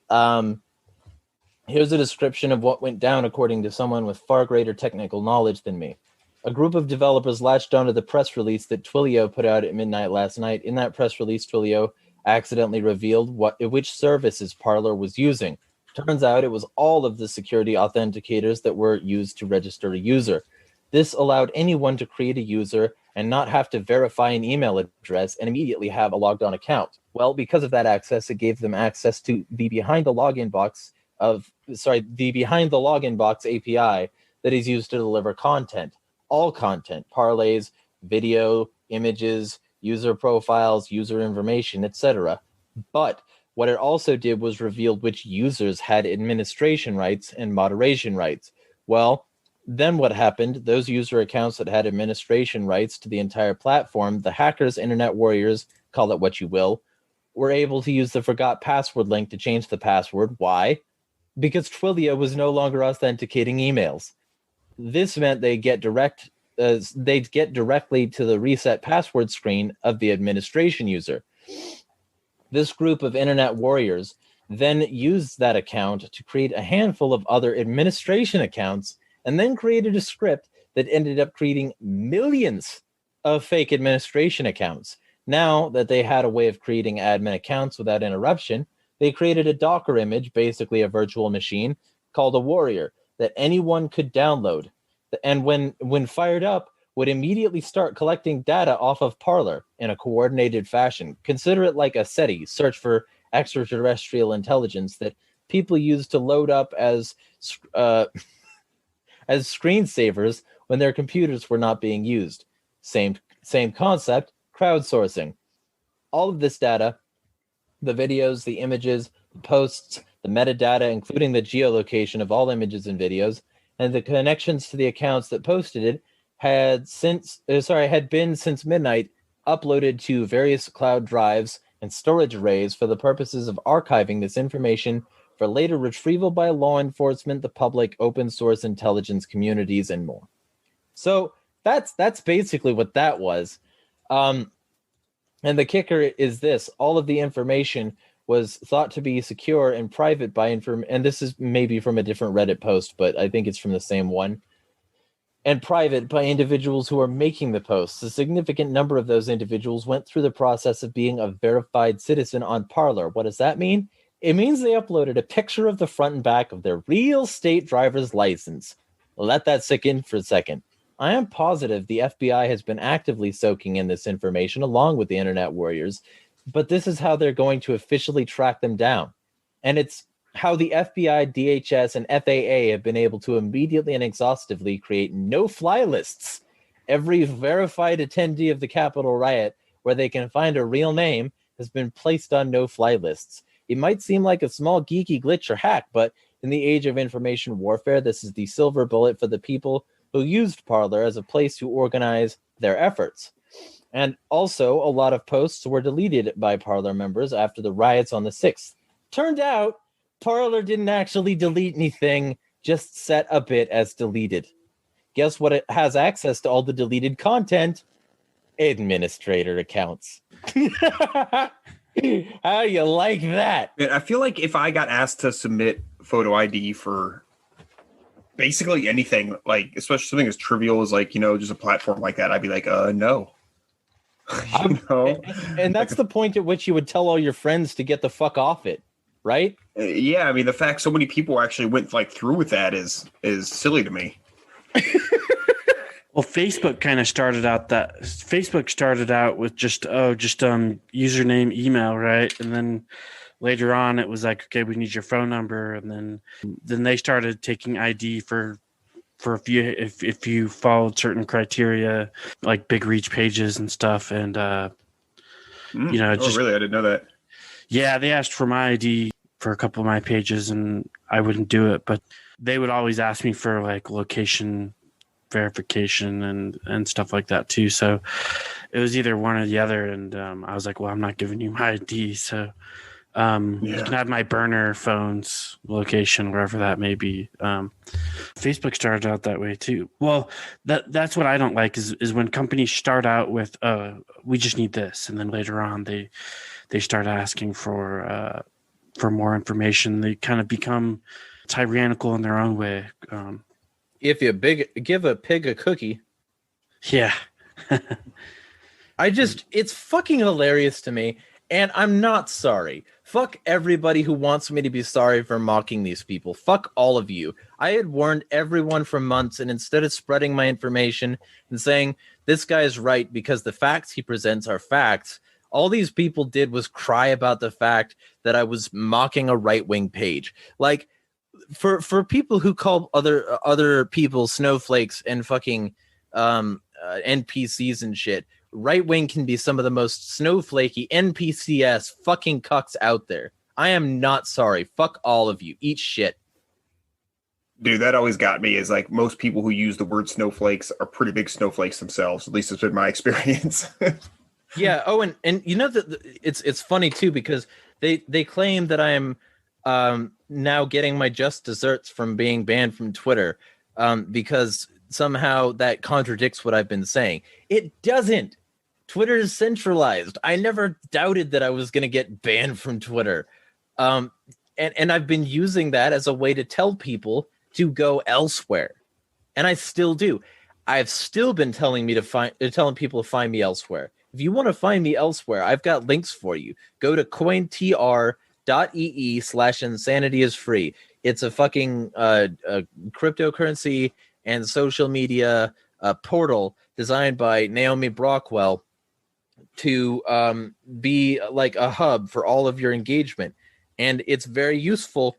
Here's a description of what went down according to someone with far greater technical knowledge than me. A group of developers latched onto the press release that Twilio put out at midnight last night. In that press release, Twilio accidentally revealed which services Parler was using. Turns out it was all of the security authenticators that were used to register a user. This allowed anyone to create a user and not have to verify an email address and immediately have a logged on account. Well, because of that access, it gave them access to the behind the login box API that is used to deliver content. All content, parlays, video, images, user profiles, user information, etc. But what it also did was reveal which users had administration rights and moderation rights. Well, then what happened? Those user accounts that had administration rights to the entire platform, the hackers, internet warriors, call it what you will, were able to use the forgot password link to change the password. Why? Because Twilio was no longer authenticating emails. This meant they'd get directly to the reset password screen of the administration user. This group of internet warriors then used that account to create a handful of other administration accounts and then created a script that ended up creating millions of fake administration accounts. Now that they had a way of creating admin accounts without interruption, they created a Docker image, basically a virtual machine, called a Warrior that anyone could download. And when fired up, would immediately start collecting data off of Parler in a coordinated fashion. Consider it like a SETI, search for extraterrestrial intelligence, that people use to load up as screensavers when their computers were not being used. Same concept, crowdsourcing. All of this data, the videos, the images, the posts, the metadata, including the geolocation of all images and videos, and the connections to the accounts that posted it, had been since midnight uploaded to various cloud drives and storage arrays for the purposes of archiving this information for later retrieval by law enforcement, the public, open source intelligence communities, and more. So that's basically what that was. And the kicker is this: all of the information was thought to be secure and private by and this is maybe from a different Reddit post, but I think it's from the same one. And private by individuals who are making the posts. A significant number of those individuals went through the process of being a verified citizen on Parler. What does that mean? It means they uploaded a picture of the front and back of their real state driver's license. Let that sink in for a second. I am positive the FBI has been actively soaking in this information along with the internet warriors, but this is how they're going to officially track them down. And it's how the FBI, DHS, and FAA have been able to immediately and exhaustively create no-fly lists. Every verified attendee of the Capitol riot where they can find a real name has been placed on no-fly lists. It might seem like a small geeky glitch or hack, but in the age of information warfare, this is the silver bullet for the people who used Parler as a place to organize their efforts. And also, a lot of posts were deleted by Parler members after the riots on the 6th. Turned out, Parler didn't actually delete anything, just set a bit as deleted. Guess what? It has access to all the deleted content? Administrator accounts. How you like that? Man, I feel like if I got asked to submit photo ID for basically anything, like especially something as trivial as just a platform like that, I'd be like, no. You know? And that's the point at which you would tell all your friends to get the fuck off it, right? Yeah, I mean, the fact so many people actually went like through with that is silly to me. Well, Facebook kind of started out with just username, email, right? And then later on it was like, okay, we need your phone number, and then they started taking ID for a few if you followed certain criteria, like big reach pages and stuff. And Really? I didn't know that. Yeah, they asked for my ID for a couple of my pages, and I wouldn't do it, but they would always ask me for like location verification and stuff like that too. So it was either one or the other, and I was like, well, I'm not giving you my ID, so you can have my burner phone's location, wherever that may be. Facebook started out that way too. Well, that's what I don't like is when companies start out with we just need this, and then later on they start asking for more information. They kind of become tyrannical in their own way. If you give a pig a cookie. Yeah. It's fucking hilarious to me. And I'm not sorry. Fuck everybody who wants me to be sorry for mocking these people. Fuck all of you. I had warned everyone for months, and instead of spreading my information and saying, this guy is right because the facts he presents are facts, all these people did was cry about the fact that I was mocking a right-wing page. Like, for people who call other people snowflakes and fucking NPCs and shit, right-wing can be some of the most snowflakey NPCs fucking cucks out there. I am not sorry. Fuck all of you. Eat shit. Dude, that always got me, is like most people who use the word snowflakes are pretty big snowflakes themselves. At least it's been my experience. Yeah. Oh, and you know that it's funny too, because they claim that I am now getting my just desserts from being banned from Twitter because somehow that contradicts what I've been saying. It doesn't. Twitter is centralized. I never doubted that I was going to get banned from Twitter. And I've been using that as a way to tell people to go elsewhere. And I still do. I've still been telling people to find me elsewhere. If you want to find me elsewhere, I've got links for you. Go to cointr.ee/insanity is free. It's a fucking cryptocurrency and social media portal designed by Naomi Brockwell to be like a hub for all of your engagement. And it's very useful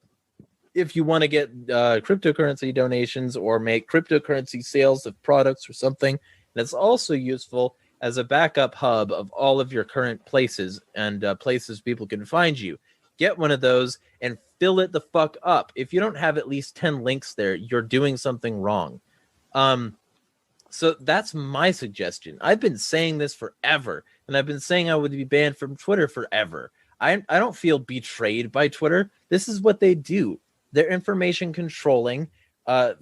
if you want to get cryptocurrency donations or make cryptocurrency sales of products or something. And it's also useful as a backup hub of all of your current places and places people can find you. Get one of those and fill it the fuck up. If you don't have at least 10 links there, you're doing something wrong. So that's my suggestion. I've been saying this forever, and I've been saying I would be banned from Twitter forever. I don't feel betrayed by Twitter. This is what they do. They're information controlling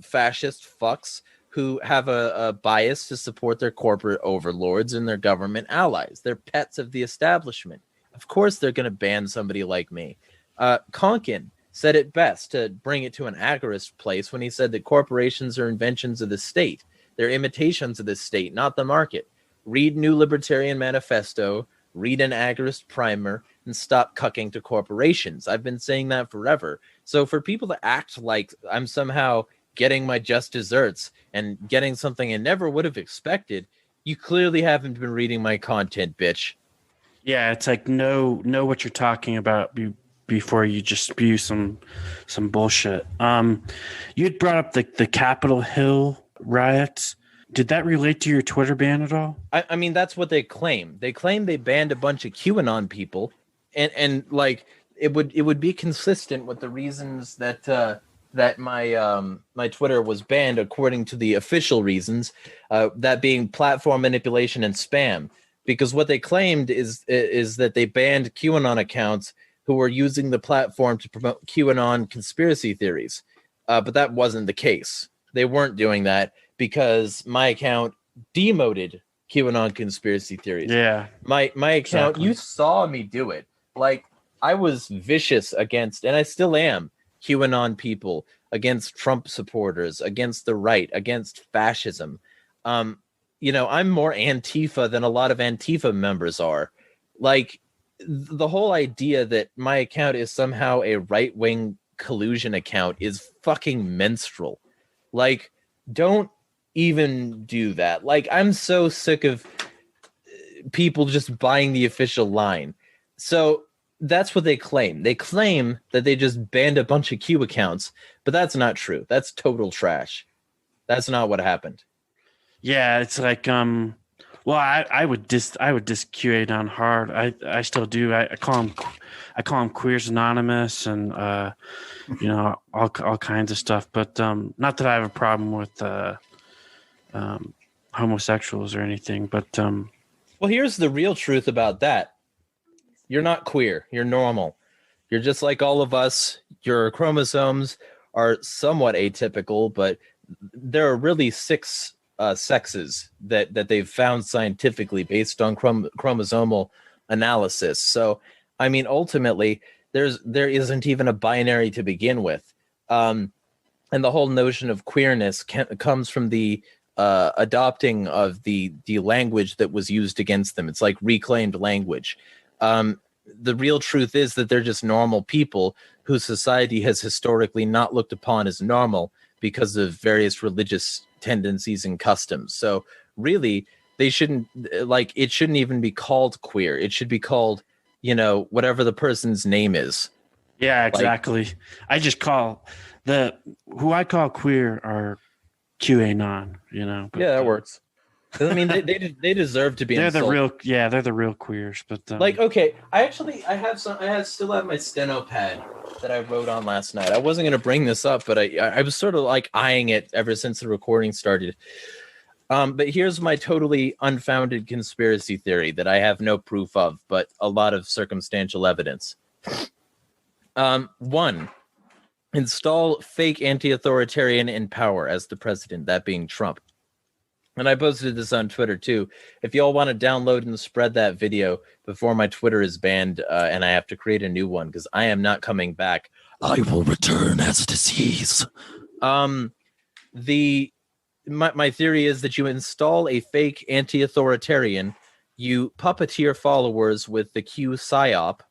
fascist fucks who have a bias to support their corporate overlords and their government allies. They're pets of the establishment. Of course they're going to ban somebody like me. Konkin said it best, to bring it to an agorist place, when he said that corporations are inventions of the state. They're imitations of the state, not the market. Read New Libertarian Manifesto, read an agorist primer, and stop cucking to corporations. I've been saying that forever. So for people to act like I'm somehow getting my just desserts and getting something I never would have expected, you clearly haven't been reading my content, bitch. Yeah, it's like know what you're talking about before you just spew some bullshit. You had brought up the Capitol Hill riots. Did that relate to your Twitter ban at all? I mean, that's what they claim. They claim they banned a bunch of QAnon people, and like it would be consistent with the reasons that my Twitter was banned, according to the official reasons, that being platform manipulation and spam. Because what they claimed is that they banned QAnon accounts who were using the platform to promote QAnon conspiracy theories, but that wasn't the case. They weren't doing that because my account demoted QAnon conspiracy theories. Yeah, my account, exactly. You saw me do it. Like, I was vicious against, and I still am, QAnon people, against Trump supporters, against the right, against fascism. I'm more Antifa than a lot of Antifa members are. Like, the whole idea that my account is somehow a right-wing collusion account is fucking menstrual. Like, don't even do that. Like, I'm so sick of people just buying the official line. So that's what they claim. They claim that they just banned a bunch of Q accounts, but that's not true. That's total trash. That's not what happened. Yeah, it's like well, I would dis QAnon hard. I still do. I call them Queers Anonymous and all kinds of stuff. But not that I have a problem with homosexuals or anything. But well, here's the real truth about that. You're not queer. You're normal. You're just like all of us. Your chromosomes are somewhat atypical, but there are really 6 sexes that they've found scientifically based on chromosomal analysis. So, I mean, ultimately, there isn't even a binary to begin with, and the whole notion of queerness comes from the adopting of the language that was used against them. It's like reclaimed language. The real truth is that they're just normal people whose society has historically not looked upon as normal because of various religious tendencies and customs. So really, they shouldn't, it shouldn't even be called queer. It should be called, whatever the person's name is. Yeah, exactly. I just call who I call queer are QAnon, But, yeah, that works. I mean, they deserve to be. They're insulted. they're the real queers. But okay, I still have my steno pad that I wrote on last night. I wasn't going to bring this up, but I was sort of like eyeing it ever since the recording started. But here's my totally unfounded conspiracy theory that I have no proof of, but a lot of circumstantial evidence. 1, install fake anti-authoritarian in power as the president, that being Trump. And I posted this on Twitter too. If y'all want to download and spread that video before my Twitter is banned and I have to create a new one because I am not coming back. I will return as a disease. My theory is that you install a fake anti-authoritarian, you puppeteer followers with the Q psyop,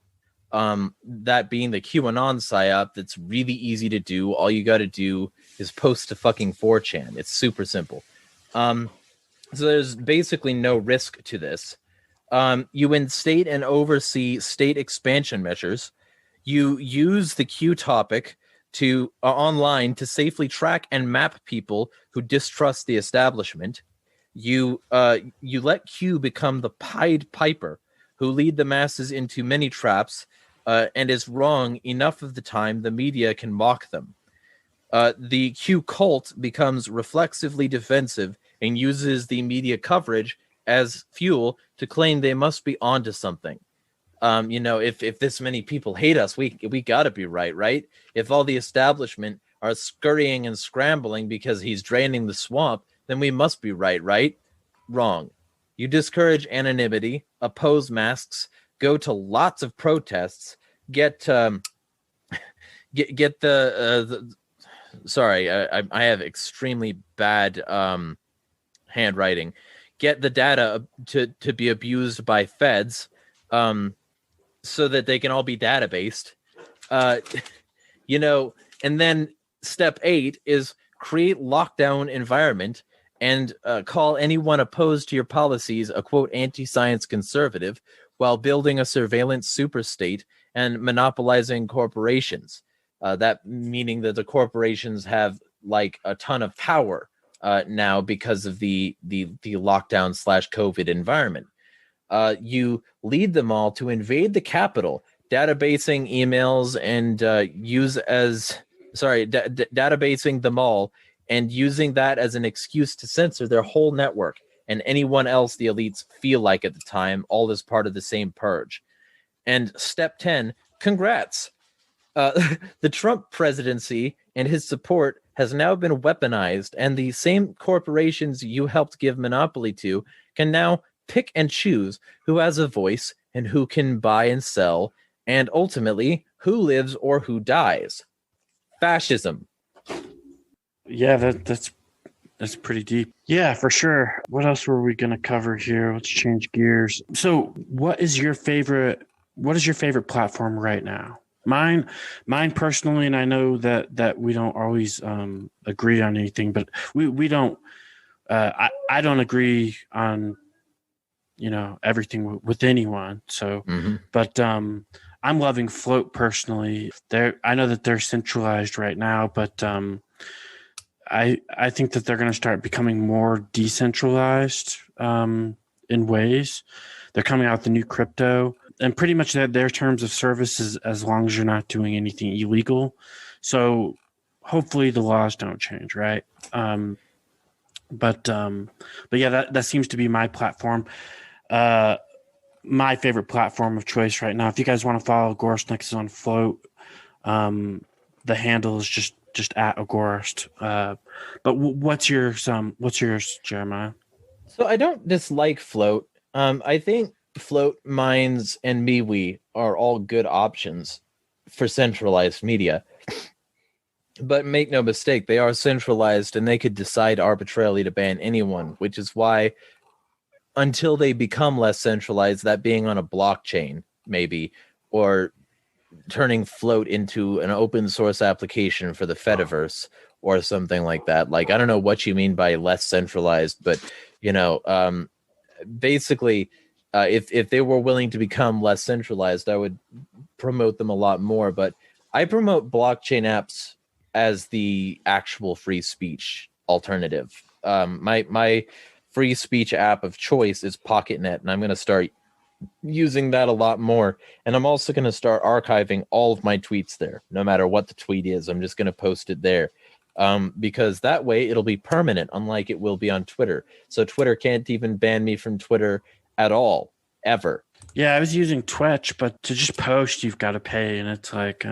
that being the QAnon psyop. That's really easy to do. All you got to do is post to fucking 4chan. It's super simple. So there's basically no risk to this. You instate and oversee state expansion measures. You use the Q topic to online to safely track and map people who distrust the establishment. You let Q become the Pied Piper, who lead the masses into many traps, and is wrong enough of the time the media can mock them. The Q cult becomes reflexively defensive and uses the media coverage as fuel to claim they must be onto something. If this many people hate us, we got to be right? If all the establishment are scurrying and scrambling because he's draining the swamp, then we must be right? Wrong. You discourage anonymity, oppose masks, go to lots of protests, get the sorry, I have extremely bad handwriting. Get the data to be abused by feds, so that they can all be databased. And then step 8 is create lockdown environment and call anyone opposed to your policies a quote anti-science conservative while building a surveillance superstate and monopolizing corporations. That meaning that the corporations have like a ton of power now because of the lockdown / COVID environment. You lead them all to invade the Capitol, databasing emails and databasing them all and using that as an excuse to censor their whole network and anyone else the elites feel like at the time, all as part of the same purge. And step 10, congrats. The Trump presidency and his support has now been weaponized, and the same corporations you helped give monopoly to can now pick and choose who has a voice and who can buy and sell, and ultimately who lives or who dies. Fascism. Yeah, that's That's pretty deep. Yeah, for sure. What else were we going to cover here? Let's change gears. So, what is your favorite platform right now? Mine personally, and I know that we don't always agree on anything, but we don't. I don't agree on everything with anyone. So, but I'm loving Float personally. I know that they're centralized right now, but I think that they're going to start becoming more decentralized in ways. They're coming out with the new crypto, and pretty much their terms of service is as long as you're not doing anything illegal. So hopefully the laws don't change, right? But yeah, that seems to be my platform. My favorite platform of choice right now. If you guys want to follow Agorist Nexus on Float, the handle is just at Agorist. But what's yours, Jeremiah? So I don't dislike Float. I think Float, Minds, and MeWe are all good options for centralized media. But make no mistake, they are centralized and they could decide arbitrarily to ban anyone, which is why until they become less centralized, that being on a blockchain maybe, or turning Float into an open source application for the Fediverse or something like that. Like, I don't know what you mean by less centralized, but basically, if they were willing to become less centralized, I would promote them a lot more. But I promote blockchain apps as the actual free speech alternative. My free speech app of choice is PocketNet, and I'm going to start using that a lot more. And I'm also going to start archiving all of my tweets there, no matter what the tweet is. I'm just going to post it there. Because that way it'll be permanent, unlike it will be on Twitter. So Twitter can't even ban me from Twitter at all, ever. Yeah, I was using Twitch, but to just post, you've got to pay, and it's like,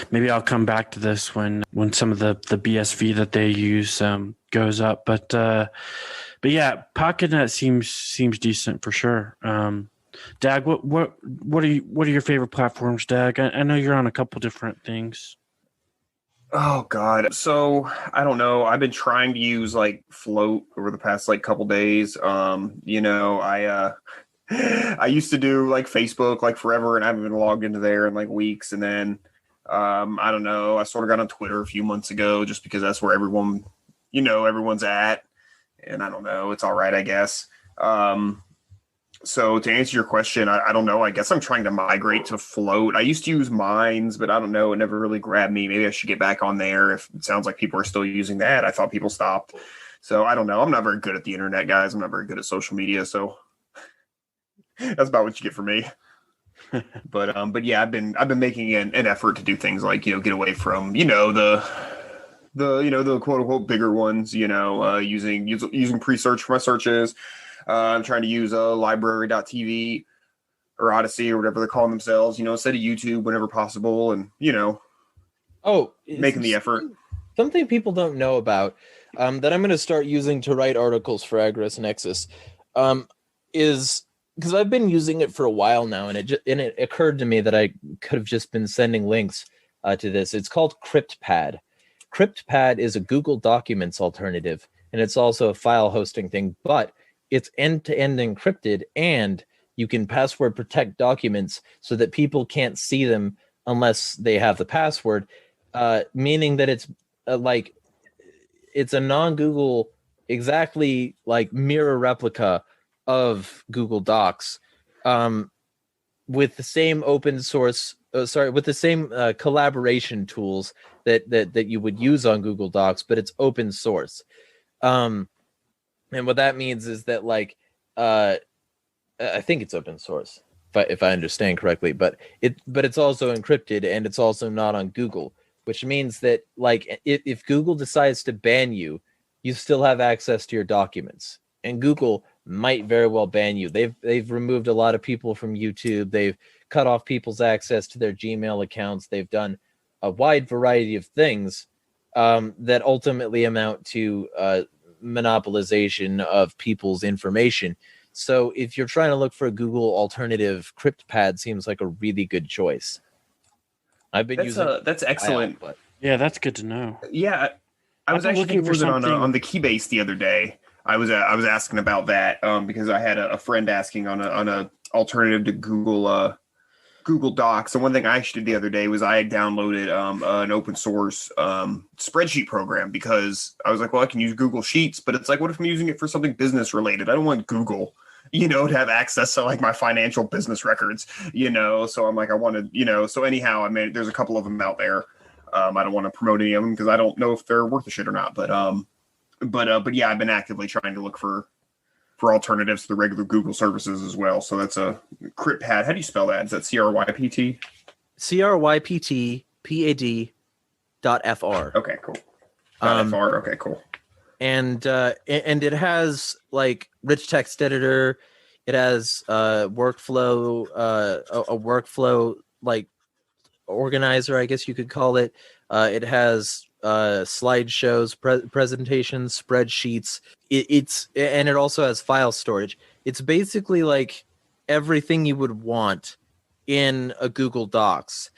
maybe I'll come back to this when some of the BSV that they use goes up. But yeah, PocketNet seems decent for sure. Dag, what are your favorite platforms, Dag? I know you're on a couple different things. Oh God. So I don't know. I've been trying to use like Float over the past couple days. I used to do like Facebook like forever, and I haven't been logged into there in like weeks. And then I don't know. I sort of got on Twitter a few months ago just because that's where everyone's at. And I don't know. It's all right, I guess. So to answer your question, I don't know. I guess I'm trying to migrate to Float. I used to use Minds, but I don't know. It never really grabbed me. Maybe I should get back on there. If it sounds like people are still using that, I thought people stopped. So I don't know. I'm not very good at the internet, guys. I'm not very good at social media. So that's about what you get from me. But yeah, I've been making an effort to do things like get away from the quote unquote bigger ones. Using Presearch for my searches. I'm trying to use library.tv or Odyssey or whatever they're calling themselves, instead of YouTube whenever possible, and making the effort. Something people don't know about that I'm going to start using to write articles for Agorist Nexus is because I've been using it for a while now, and it occurred to me that I could have just been sending links to this. It's called CryptPad. CryptPad is a Google Documents alternative, and it's also a file hosting thing, but it's end-to-end encrypted, and you can password protect documents so that people can't see them unless they have the password, meaning that it's a non-Google, exactly like mirror replica of Google Docs, with the same open source, with the same collaboration tools that you would use on Google Docs, but it's open source. And what that means is that I think it's open source, if I understand correctly, but it's also encrypted, and it's also not on Google, which means that if Google decides to ban you, you still have access to your documents, and Google might very well ban you. They've removed a lot of people from YouTube. They've cut off people's access to their Gmail accounts. They've done a wide variety of things that ultimately amount to monopolization of people's information. So if you're trying to look for a Google alternative, CryptPad seems like a really good choice. I've been using that's excellent. Yeah, that's good to know. Yeah, I was actually looking for something on the Keybase the other day. I was asking about that because I had a friend asking on a alternative to Google Docs. And one thing I actually did the other day was I had downloaded an open source spreadsheet program because I was like, well, I can use Google Sheets, but it's like, what if I'm using it for something business related? I don't want Google, to have access to like my financial business records, So I'm like, I wanted, So anyhow, I mean, there's a couple of them out there. I don't want to promote any of them because I don't know if they're worth the shit or not. But yeah, I've been actively trying to look for alternatives to the regular Google services as well. So that's a CryptPad. How do you spell that? Is that CRYPT? CRYPTPAD.FR. Okay, cool. .FR. Okay, cool. And it has like rich text editor. It has workflow, a workflow like organizer, I guess you could call it. It has slideshows, presentations, spreadsheets. And it also has file storage. It's basically like everything you would want in a Google Docs,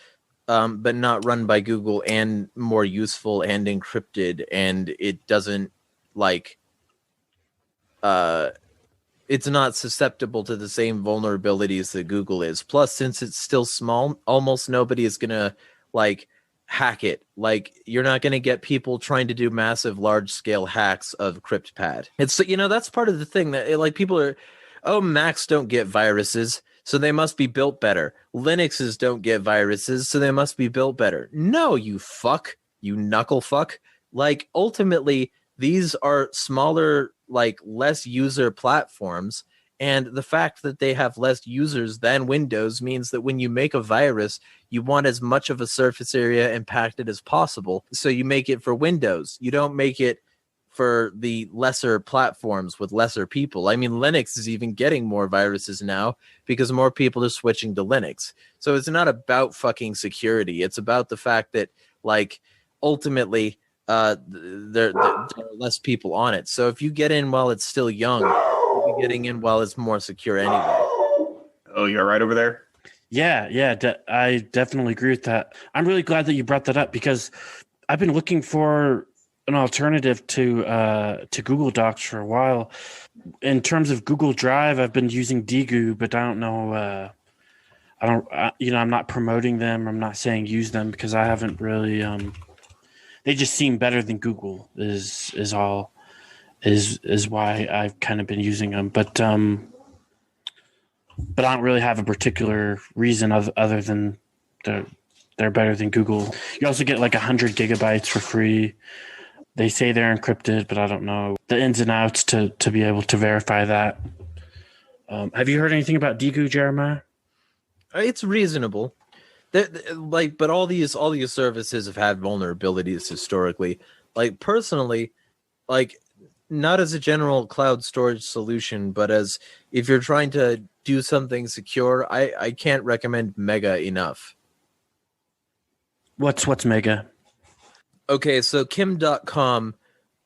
but not run by Google and more useful and encrypted. And it doesn't it's not susceptible to the same vulnerabilities that Google is. Plus, since it's still small, almost nobody is going to hack it. You're not going to get people trying to do massive, large-scale hacks of CryptPad. It's, that's part of the thing that people are, Macs don't get viruses, so they must be built better. Linuxes don't get viruses, so they must be built better. No, you fuck. You knuckle fuck. Ultimately, these are smaller, less user platforms. And the fact that they have less users than Windows means that when you make a virus, you want as much of a surface area impacted as possible. So you make it for Windows. You don't make it for the lesser platforms with lesser people. I mean, Linux is even getting more viruses now because more people are switching to Linux. So it's not about fucking security. It's about the fact that, ultimately, there are less people on it. So if you get in while it's still young, you'll be getting in while it's more secure anyway. Oh, you're right over there? Yeah, I definitely agree with that. I'm really glad that you brought that up because I've been looking for an alternative to Google Docs for a while. In terms of Google Drive, I've been using Dgoo, but I don't know. I'm not promoting them. I'm not saying use them because I haven't really. They just seem better than Google. Is why I've kind of been using them, but I don't really have a particular reason other than they're better than Google. You also get 100 gigabytes for free. They say they're encrypted, but I don't know the ins and outs to be able to verify that. Have you heard anything about Dgoo, Jeremiah? It's reasonable. But all these services have had vulnerabilities historically. Personally, not as a general cloud storage solution, but as if you're trying to do something secure, I can't recommend Mega enough. What's Mega? Okay, so Kim.com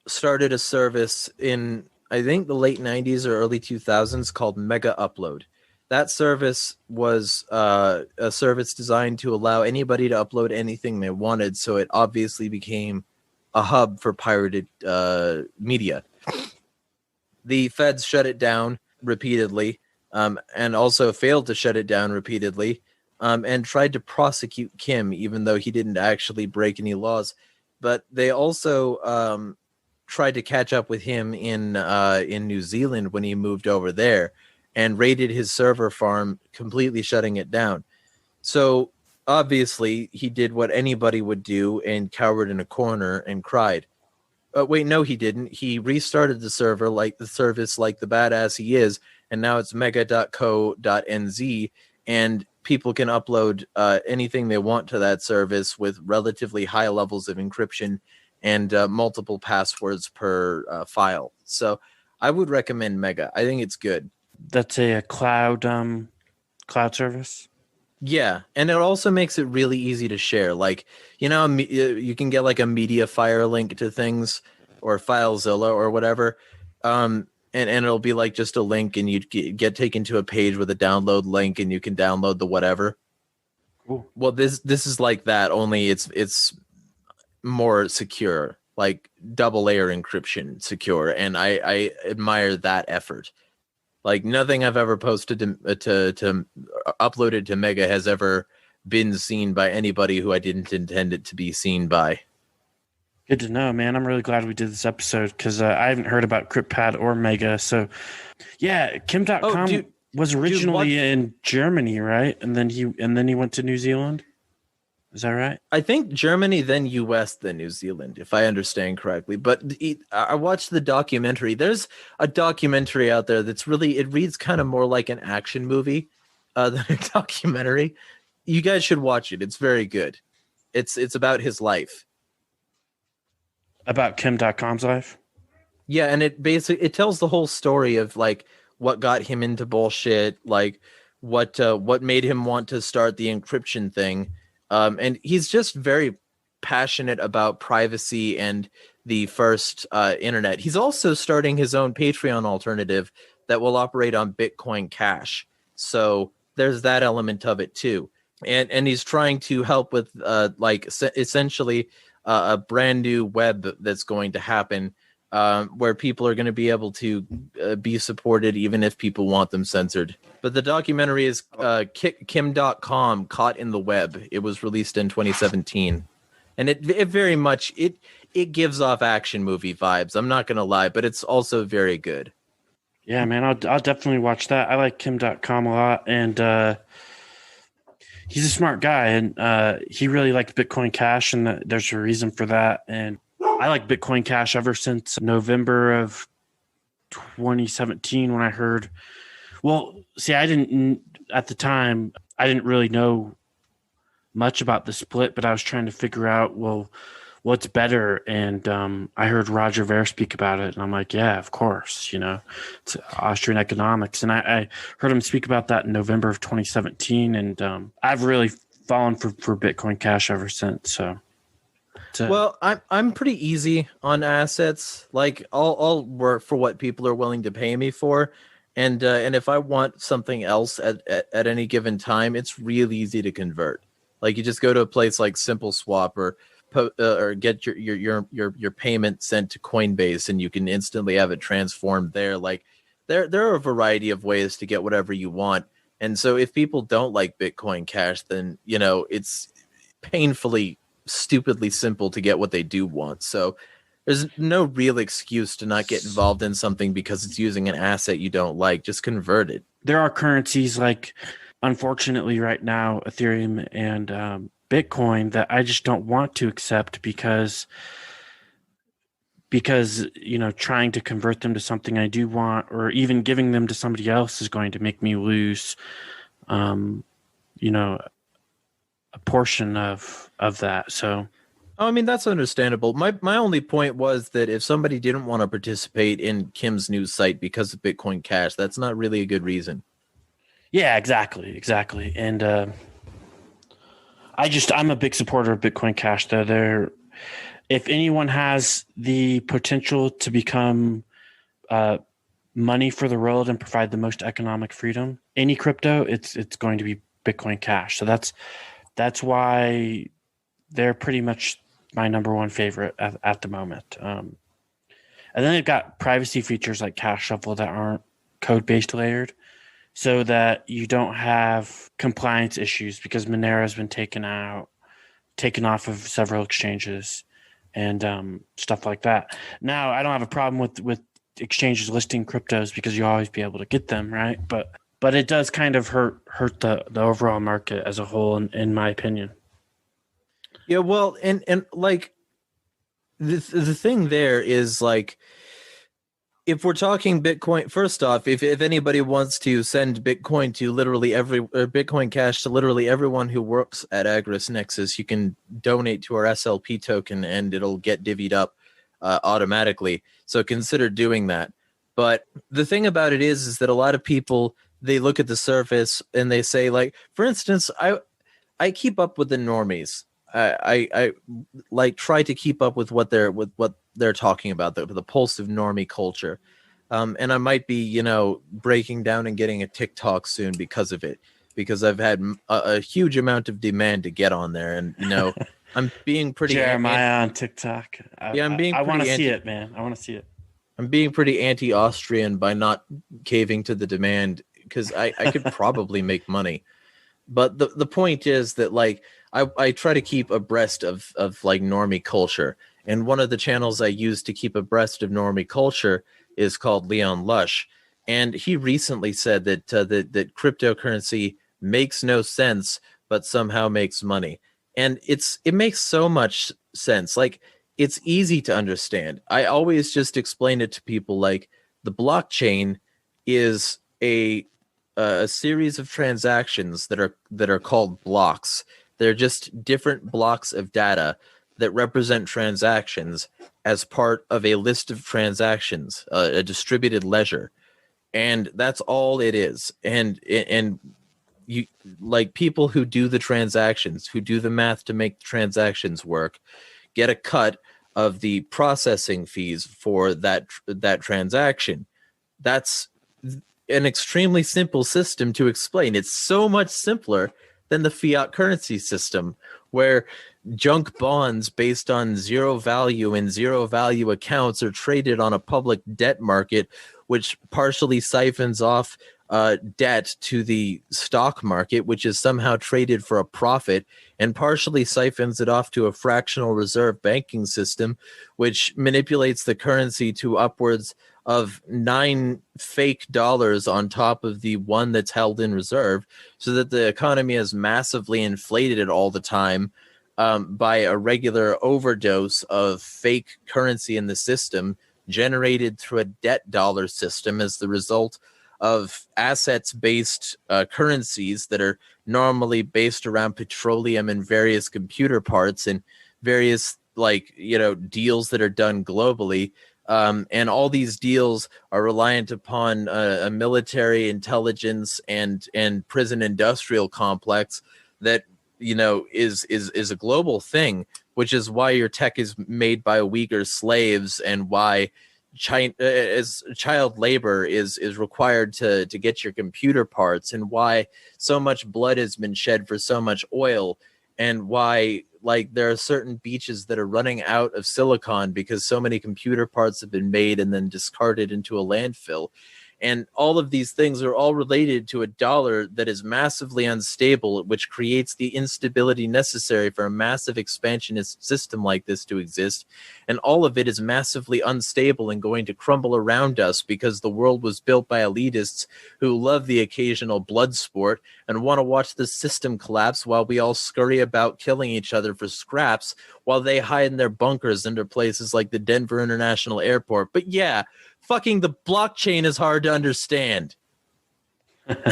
started a service in, I think, the late 90s or early 2000s called Mega Upload. That service was a service designed to allow anybody to upload anything they wanted, so it obviously became a hub for pirated media. The feds shut it down repeatedly, and also failed to shut it down repeatedly, and tried to prosecute Kim, even though he didn't actually break any laws. But they also tried to catch up with him in New Zealand when he moved over there, and raided his server farm, completely shutting it down. So obviously he did what anybody would do and cowered in a corner and cried. Wait, no, he didn't. He restarted the server like the badass he is, and now it's mega.co.nz, and people can upload anything they want to that service with relatively high levels of encryption and multiple passwords per file. So I would recommend Mega. I think it's good. That's a cloud service. Yeah, and it also makes it really easy to share. You can get a MediaFire link to things, or FileZilla or whatever, and it'll be just a link, and you get taken to a page with a download link, and you can download the whatever. Cool. Well, this is like that, only it's more secure. like double layer encryption secure, and I admire that effort. Like nothing I've ever posted to uploaded to Mega has ever been seen by anybody who I didn't intend it to be seen by. Good to know, man. I'm really glad we did this episode because I haven't heard about CryptPad or Mega. So, yeah, Kim.com was originally in Germany, right? And then he went to New Zealand. Is that right? I think Germany, then US, then New Zealand, if I understand correctly. But I watched the documentary. There's a documentary out there that's really, it reads kind of more like an action movie than a documentary. You guys should watch it. It's very good. It's about his life. About Kim.com's life? Yeah, and it tells the whole story of like what got him into bullshit, like what made him want to start the encryption thing. And he's just very passionate about privacy and the first internet. He's also starting his own Patreon alternative that will operate on Bitcoin Cash. So there's that element of it too. And he's trying to help with essentially a brand new web that's going to happen where people are going to be able to be supported even if people want them censored. But the documentary is Kim.com Caught in the Web. It was released in 2017. And it very much, it gives off action movie vibes. I'm not going to lie, but it's also very good. Yeah, man, I'll definitely watch that. I like Kim.com a lot, and he's a smart guy, and he really liked Bitcoin Cash, and there's a reason for that. And I like Bitcoin Cash ever since November of 2017 when I heard. Well, see, I didn't at the time. I didn't really know much about the split, but I was trying to figure out, well, what's better? And I heard Roger Ver speak about it, and I'm like, yeah, of course, it's Austrian economics. And I heard him speak about that in November of 2017, and I've really fallen for Bitcoin Cash ever since. So. Well, I'm pretty easy on assets. Like I'll work for what people are willing to pay me for, and if I want something else at any given time, it's real easy to convert. Like you just go to a place like SimpleSwap or get your payment sent to Coinbase, and you can instantly have it transformed there. Like there are a variety of ways to get whatever you want. And so if people don't like Bitcoin Cash, then it's painfully stupidly simple to get what they do want. So there's no real excuse to not get involved in something because it's using an asset you don't like. Just convert it. There are currencies like, unfortunately right now, Ethereum and Bitcoin that I just don't want to accept because trying to convert them to something I do want, or even giving them to somebody else, is going to make me lose a portion of that. So I mean, that's understandable. My only point was that if somebody didn't want to participate in Kim's news site because of Bitcoin Cash, that's not really a good reason. Yeah, exactly. And I'm a big supporter of Bitcoin Cash, though. If anyone has the potential to become money for the world and provide the most economic freedom, any crypto, it's going to be Bitcoin Cash. So that's why they're pretty much my number one favorite at the moment. And then they've got privacy features like Cash Shuffle that aren't code-based layered, so that you don't have compliance issues because Monero has been taken off of several exchanges and stuff like that. Now, I don't have a problem with exchanges listing cryptos because you always be able to get them, right? But it does kind of hurt the overall market as a whole, in my opinion. Yeah, well, and like the thing there is, like, if we're talking Bitcoin, first off, if anybody wants to send Bitcoin to literally Bitcoin Cash to literally everyone who works at Agorist Nexus, you can donate to our SLP token and it'll get divvied up automatically. So consider doing that. But the thing about it is that a lot of people, they look at the surface and they say, like, for instance, I keep up with the normies. I like try to keep up with what they're talking about, the pulse of normie culture. And I might be, breaking down and getting a TikTok soon because of it, because I've had a huge amount of demand to get on there. And, I'm being pretty Jeremiah on TikTok. I'm being I want to pretty see it, man. I want to see it. I'm being pretty anti-Austrian by not caving to the demand because I could probably make money. But the point is that like I try to keep abreast of like normie culture. And one of the channels I use to keep abreast of normie culture is called Leon Lush. And he recently said that that cryptocurrency makes no sense, but somehow makes money. And it makes so much sense. Like, it's easy to understand. I always just explain it to people like the blockchain is a series of transactions that are called blocks. They're just different blocks of data that represent transactions as part of a list of transactions, a distributed ledger, and that's all it is. And you, like, people who do the transactions, who do the math to make the transactions work, get a cut of the processing fees for that transaction. That's an extremely simple system to explain. It's so much simpler than the fiat currency system, where junk bonds based on zero value and zero value accounts are traded on a public debt market, which partially siphons off debt to the stock market, which is somehow traded for a profit, and partially siphons it off to a fractional reserve banking system, which manipulates the currency to upwards of 9 fake dollars on top of the one that's held in reserve, so that the economy is massively inflated all the time by a regular overdose of fake currency in the system generated through a debt dollar system as the result of assets-based currencies that are normally based around petroleum and various computer parts and various, like, deals that are done globally. And all these deals are reliant upon a military intelligence and prison industrial complex that is a global thing, which is why your tech is made by Uyghur slaves, and why child labor is required to get your computer parts, and why so much blood has been shed for so much oil, and why, like, there are certain beaches that are running out of silicon because so many computer parts have been made and then discarded into a landfill. And all of these things are all related to a dollar that is massively unstable, which creates the instability necessary for a massive expansionist system like this to exist. And all of it is massively unstable and going to crumble around us because the world was built by elitists who love the occasional blood sport and want to watch the system collapse while we all scurry about killing each other for scraps while they hide in their bunkers under places like the Denver International Airport. But yeah, fucking the blockchain is hard to understand. But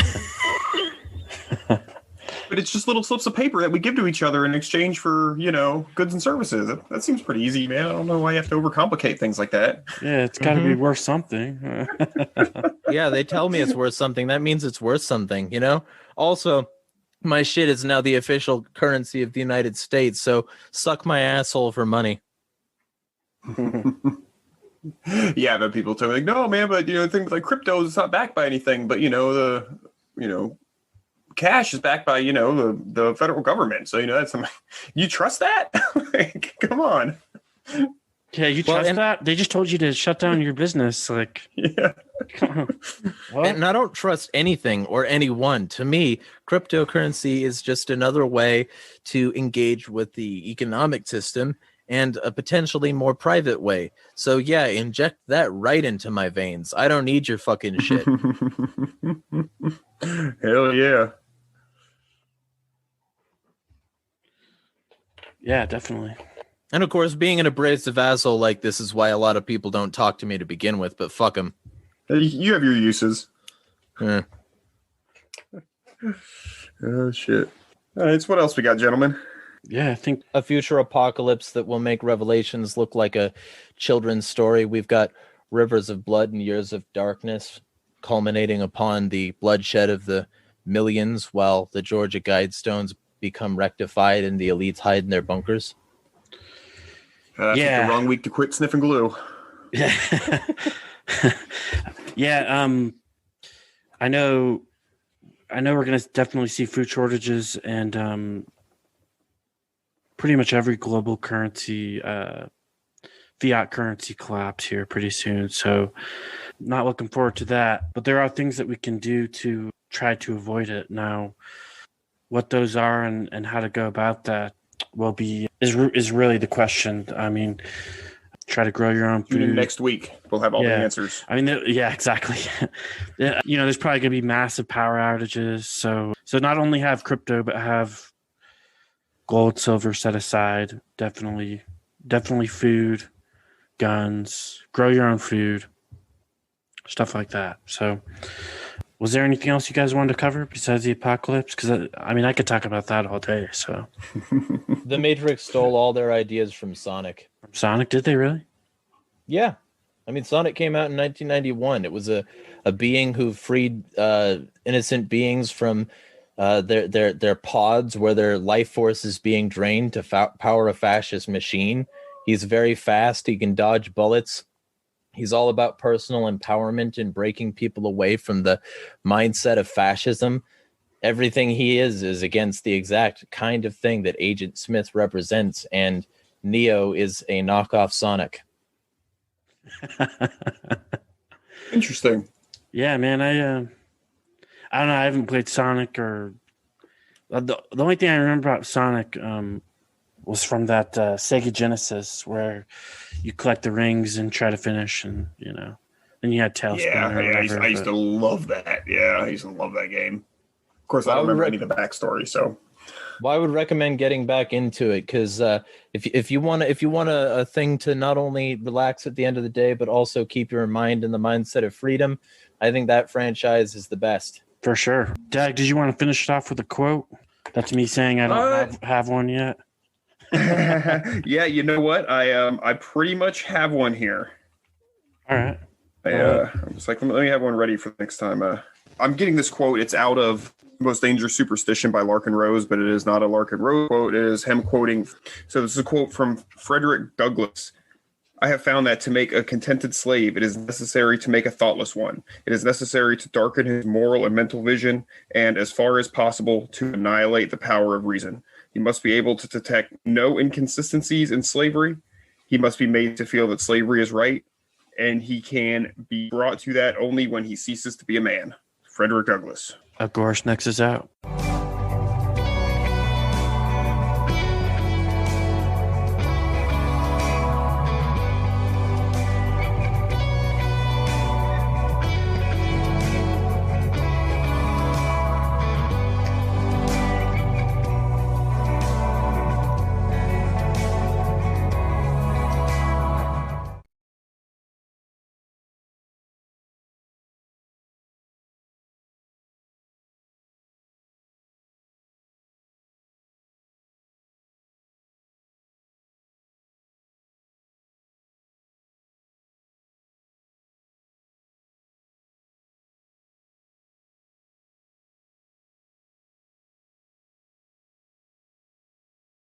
it's just little slips of paper that we give to each other in exchange for, goods and services. That seems pretty easy, man. I don't know why you have to overcomplicate things like that. Yeah, it's got to be worth something. Yeah, they tell me it's worth something. That means it's worth something, Also, my shit is now the official currency of the United States, so suck my asshole for money. Yeah, but people tell me, like, no, man, but things like crypto is not backed by anything, but the cash is backed by the federal government. So that's something. You trust that? Like, come on. Yeah, you trust that? They just told you to shut down your business. Like, yeah. What? And I don't trust anything or anyone. To me, cryptocurrency is just another way to engage with the economic system, and a potentially more private way. So yeah, inject that right into my veins. I don't need your fucking shit. Hell yeah. Yeah, definitely. And of course, being an abrasive asshole like this is why a lot of people don't talk to me to begin with, but fuck them. You have your uses. Yeah. Oh, shit. All right, so what else we got, gentlemen? Yeah, I think a future apocalypse that will make Revelations look like a children's story. We've got rivers of blood and years of darkness culminating upon the bloodshed of the millions while the Georgia Guidestones become rectified and the elites hide in their bunkers. Yeah. The wrong week to quit sniffing glue. Yeah. Yeah, I know we're going to definitely see food shortages and pretty much every global currency, fiat currency collapse here pretty soon. So not looking forward to that. But there are things that we can do to try to avoid it. Now, what those are and how to go about that is really the question. I mean, try to grow your own food. Next week, we'll have all the answers. I mean, yeah, exactly. There's probably going to be massive power outages. So not only have crypto, but have gold, silver set aside. Definitely food, guns, grow your own food, stuff like that. So was there anything else you guys wanted to cover besides the apocalypse? Because I could talk about that all day. So The Matrix stole all their ideas from Sonic. From Sonic, did they really? Yeah. I mean, Sonic came out in 1991. It was a being who freed innocent beings from their pods where their life force is being drained to power a fascist machine. He's very fast. He can dodge bullets. He's all about personal empowerment and breaking people away from the mindset of fascism. Everything he is against the exact kind of thing that Agent Smith represents, and Neo is a knockoff Sonic. Interesting. Yeah, man. I don't know. I haven't played Sonic, or the only thing I remember about Sonic was from that Sega Genesis, where you collect the rings and try to finish, and then you had Tailspin. I used to love that. Yeah, I used to love that game. Of course, I don't remember any of the backstory. So, well, I would recommend getting back into it because if you want a thing to not only relax at the end of the day but also keep your mind in the mindset of freedom, I think that franchise is the best for sure. Dag, did you want to finish it off with a quote? That's me saying I don't have one yet. Yeah, you know what? I pretty much have one here. All right. I was like, let me have one ready for next time. I'm getting this quote. It's out of Most Dangerous Superstition by Larkin Rose, but it is not a Larkin Rose quote. It is him quoting. So this is a quote from Frederick Douglass. I have found that to make a contented slave, it is necessary to make a thoughtless one. It is necessary to darken his moral and mental vision, and as far as possible, to annihilate the power of reason. He must be able to detect no inconsistencies in slavery. He must be made to feel that slavery is right, and he can be brought to that only when he ceases to be a man. Frederick Douglass. Agorist, Nexus out.